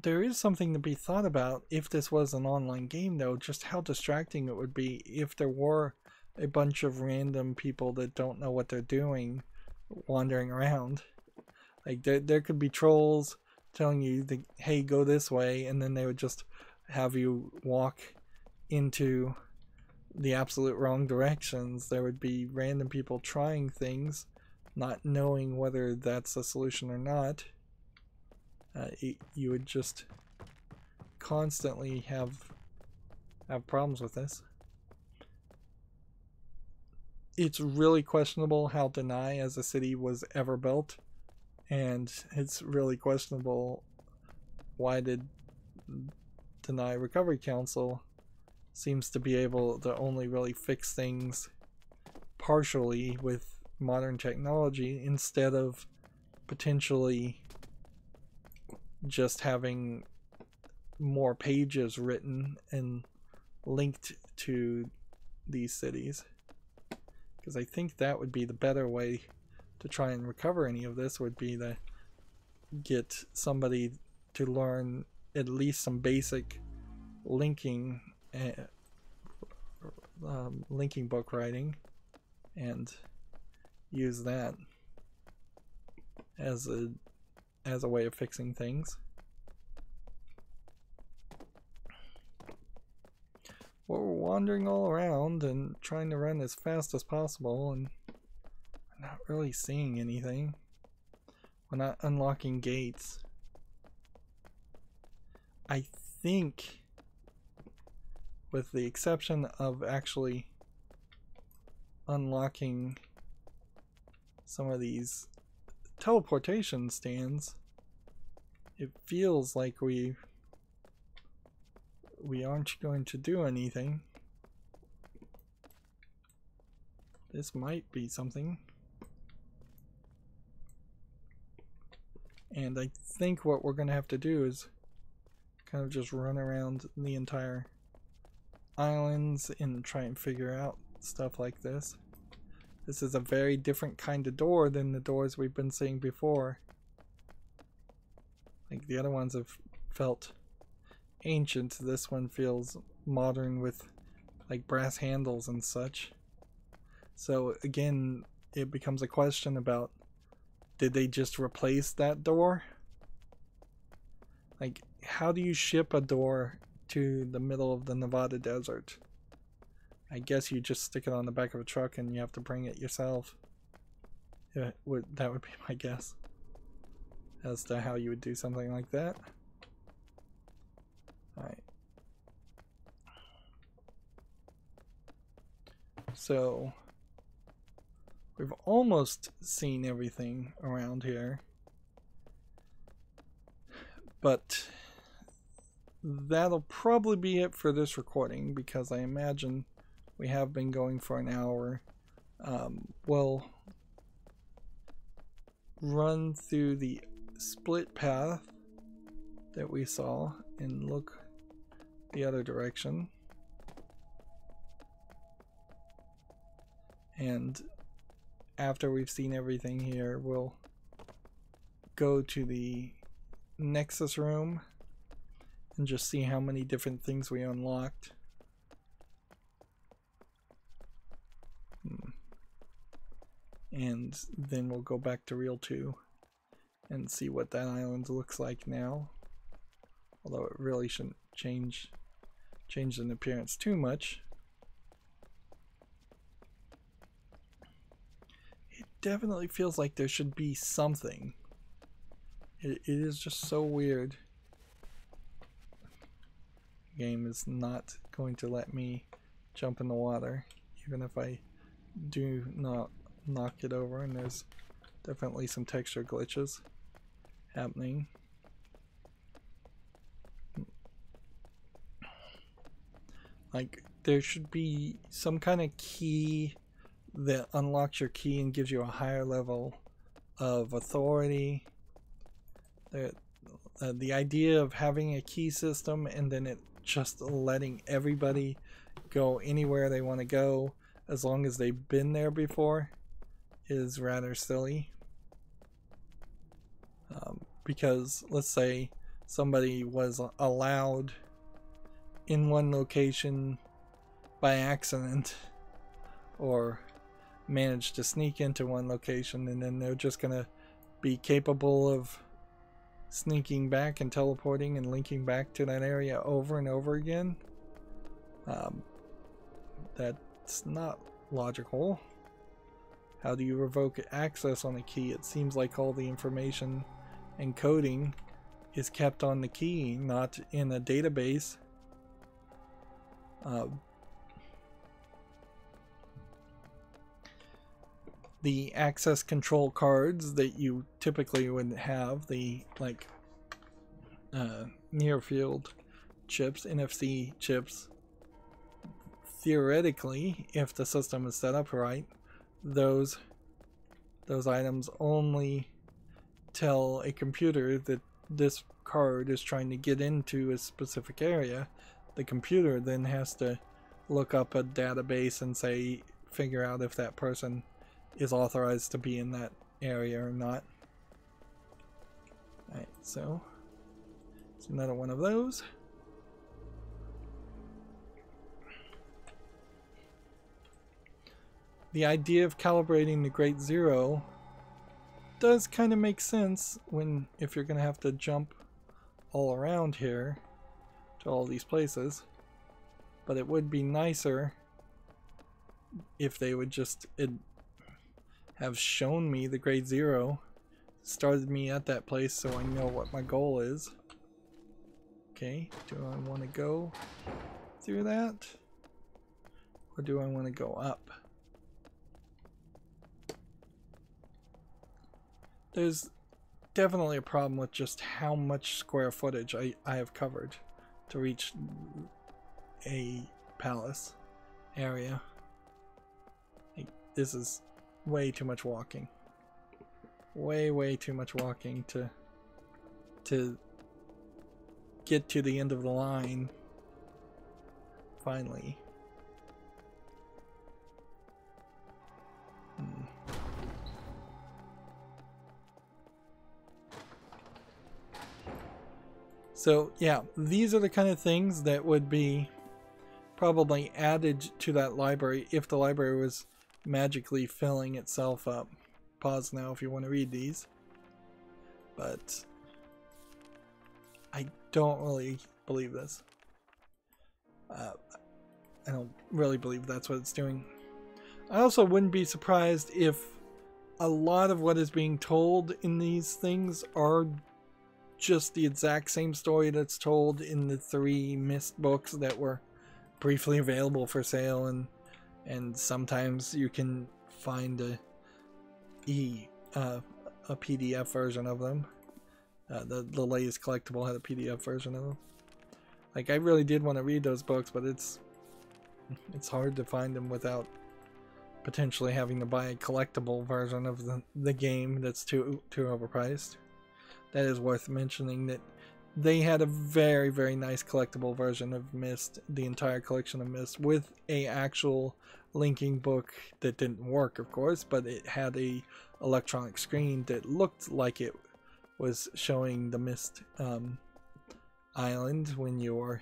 There is something to be thought about if this was an online game, though, just how distracting it would be if there were a bunch of random people that don't know what they're doing wandering around. Like there could be trolls telling you, hey, go this way, and then they would just have you walk into the absolute wrong directions. There would be random people trying things, not knowing whether that's a solution or not. You would just constantly have problems with this. It's really questionable how Deny as a city was ever built, and it's really questionable why did Deny Recovery Council seems to be able to only really fix things partially with modern technology instead of potentially just having more pages written and linked to these cities. Because I think that would be the better way to try and recover any of this, would be to get somebody to learn at least some basic linking linking book writing and use that as a way of fixing things. Well, we're wandering all around and trying to run as fast as possible, and we're not really seeing anything. We're not unlocking gates. I think, with the exception of actually unlocking some of these teleportation stands, it feels like we aren't going to do anything. This might be something. And I think what we're going to have to do is kind of just run around the entire islands and try and figure out stuff like this. This is a very different kind of door than the doors we've been seeing before. Like the other ones have felt ancient. This one feels modern with like brass handles and such. So again, it becomes a question about, did they just replace that door? Like, how do you ship a door to the middle of the Nevada desert? I guess you just stick it on the back of a truck and you have to bring it yourself. That would be my guess as to how you would do something like that. Alright. So, we've almost seen everything around here. But that'll probably be it for this recording, because I imagine we have been going for an hour. We'll run through the split path that we saw and look the other direction. And after we've seen everything here, we'll go to the Nexus room and just see how many different things we unlocked. And then we'll go back to Real 2 and see what that island looks like now. Although it really shouldn't change in appearance too much. It definitely feels like there should be something. It is just so weird. The game is not going to let me jump in the water, even if I do not knock it over, and there's definitely some texture glitches happening. Like, there should be some kind of key that unlocks your key and gives you a higher level of authority. The idea of having a key system and then it just letting everybody go anywhere they want to go as long as they've been there before is rather silly. Because let's say somebody was allowed in one location by accident, or manage to sneak into one location, and then they're just gonna be capable of sneaking back and teleporting and linking back to that area over and over again. That's not logical. How do you revoke access on a key? It seems like all the information and coding is kept on the key, not in a database. The access control cards that you typically would have, the like near field chips, NFC chips, theoretically, if the system is set up right, those items only tell a computer that this card is trying to get into a specific area. The computer then has to look up a database and say, figure out if that person is authorized to be in that area or not. Alright, so it's another one of those. The idea of calibrating the Great Zero does kind of make sense if you're going to have to jump all around here to all these places, but it would be nicer if they would just have shown me the Great Zero, started me at that place so I know what my goal is. Okay, do I want to go through that, or do I want to go up? There's definitely a problem with just how much square footage I have covered to reach a palace area. Like, this is way too much walking. Way too much walking to get to the end of the line finally. So yeah, these are the kind of things that would be probably added to that library if the library was magically filling itself up. Pause now if you want to read these. But I don't really believe this. I don't really believe that's what it's doing. I also wouldn't be surprised if a lot of what is being told in these things are just the exact same story that's told in the 3 Myst books that were briefly available for sale, and sometimes you can find a PDF version of them. The latest collectible had a PDF version of them. Like, I really did want to read those books, but it's hard to find them without potentially having to buy a collectible version of the game that's too overpriced. That is worth mentioning that they had a very, very nice collectible version of Myst, the entire collection of Myst, with a actual linking book that didn't work, of course, but it had a electronic screen that looked like it was showing the Myst island when you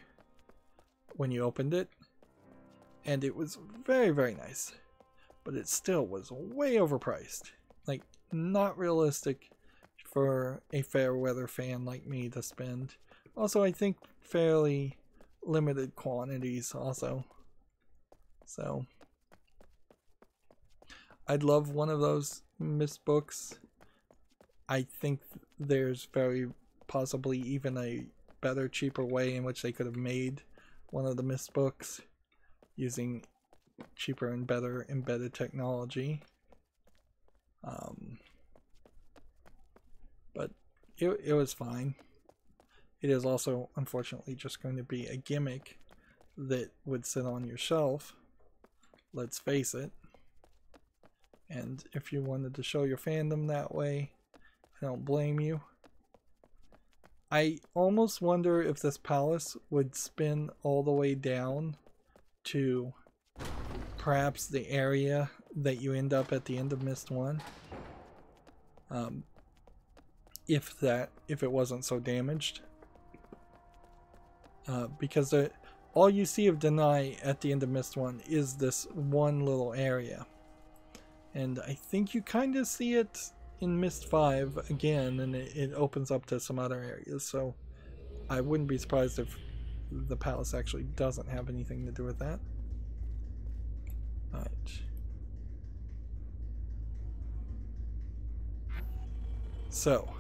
opened it, and it was very, very nice, but it still was way overpriced. Like, not realistic for a fair weather fan like me to spend. Also, I think fairly limited quantities also. So I'd love one of those Myst books. I think there's very possibly even a better, cheaper way in which they could have made one of the Myst books using cheaper and better embedded technology. But it was fine. It is also, unfortunately, just going to be a gimmick that would sit on your shelf. Let's face it. And if you wanted to show your fandom that way, I don't blame you. I almost wonder if this palace would spin all the way down to perhaps the area that you end up at the end of Myst 1. If it wasn't so damaged. Because all you see of Deny at the end of Myst 1 is this one little area. And I think you kind of see it in Myst 5 again, and it opens up to some other areas, so I wouldn't be surprised if the palace actually doesn't have anything to do with that. Alright. So,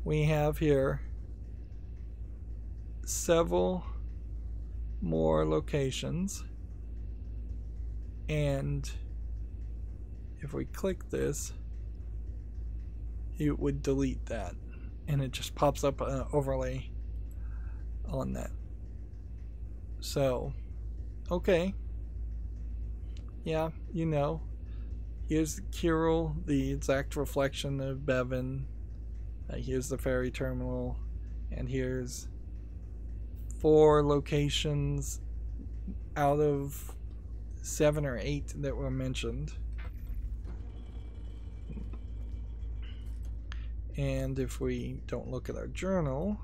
we have here several more locations, and if we click this, it would delete that, and it just pops up an overlay on that. So, okay, yeah, you know, here's Kiril, the exact reflection of Beben. Here's the ferry terminal, and here's 4 locations out of 7 or 8 that were mentioned. And if we don't look at our journal,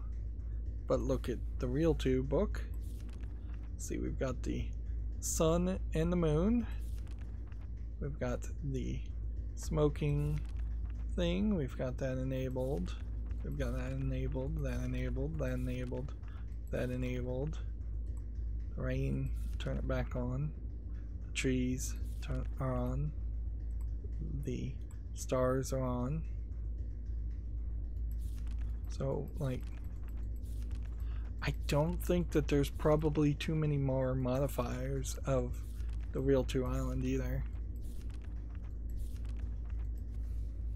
but look at the Real 2 book, see, we've got the sun and the moon. We've got the smoking thing. We've got that enabled. We've got that enabled, that enabled, that enabled, that enabled. The rain, turn it back on. The trees are on. The stars are on. So, like, I don't think that there's probably too many more modifiers of the Real 2 Island either.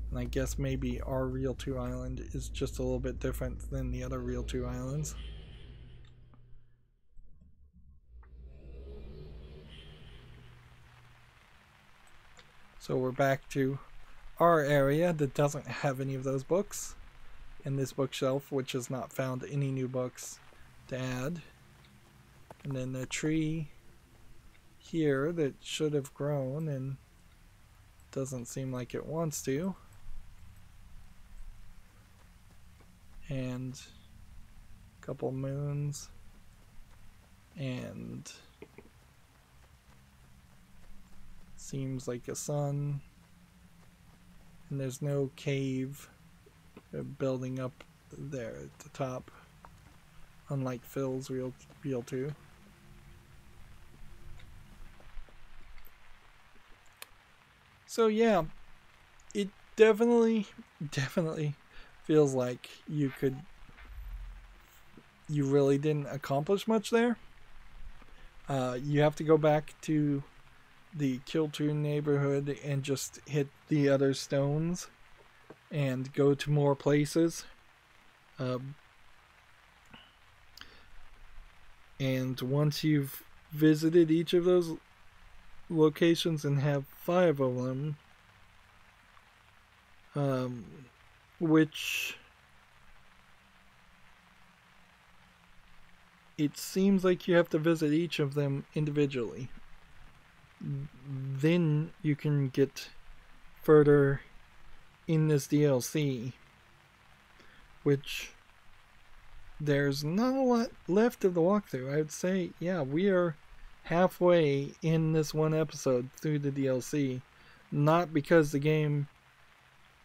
And I guess maybe our Real 2 Island is just a little bit different than the other Real 2 Islands. So we're back to our area that doesn't have any of those books. And this bookshelf, which has not found any new books to add. And then the tree here that should have grown and doesn't seem like it wants to. And a couple moons. And seems like a sun. And there's no cave building up there at the top, unlike Phil's Real 2. So yeah, it definitely feels like you really didn't accomplish much there. You have to go back to the Kiril neighborhood and just hit the other stones and go to more places. And once you've visited each of those locations and have 5 of them, which it seems like you have to visit each of them individually, then you can get further in this DLC, which there's not a lot left of the walkthrough. I would say, yeah, we are halfway in this one episode through the DLC, not because the game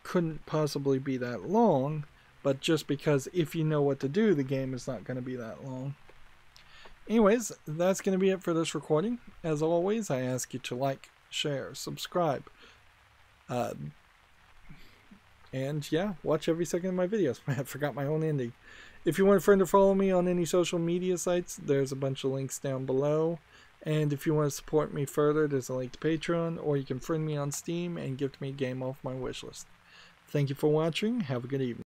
couldn't possibly be that long, but just because if you know what to do, the game is not going to be that long. Anyways, that's going to be it for this recording. As always, I ask you to like, share, subscribe, and yeah, watch every second of my videos. I forgot my own ending. If you want a friend to follow me on any social media sites, there's a bunch of links down below. And if you want to support me further, there's a link to Patreon, or you can friend me on Steam and gift me a game off my wishlist. Thank you for watching. Have a good evening.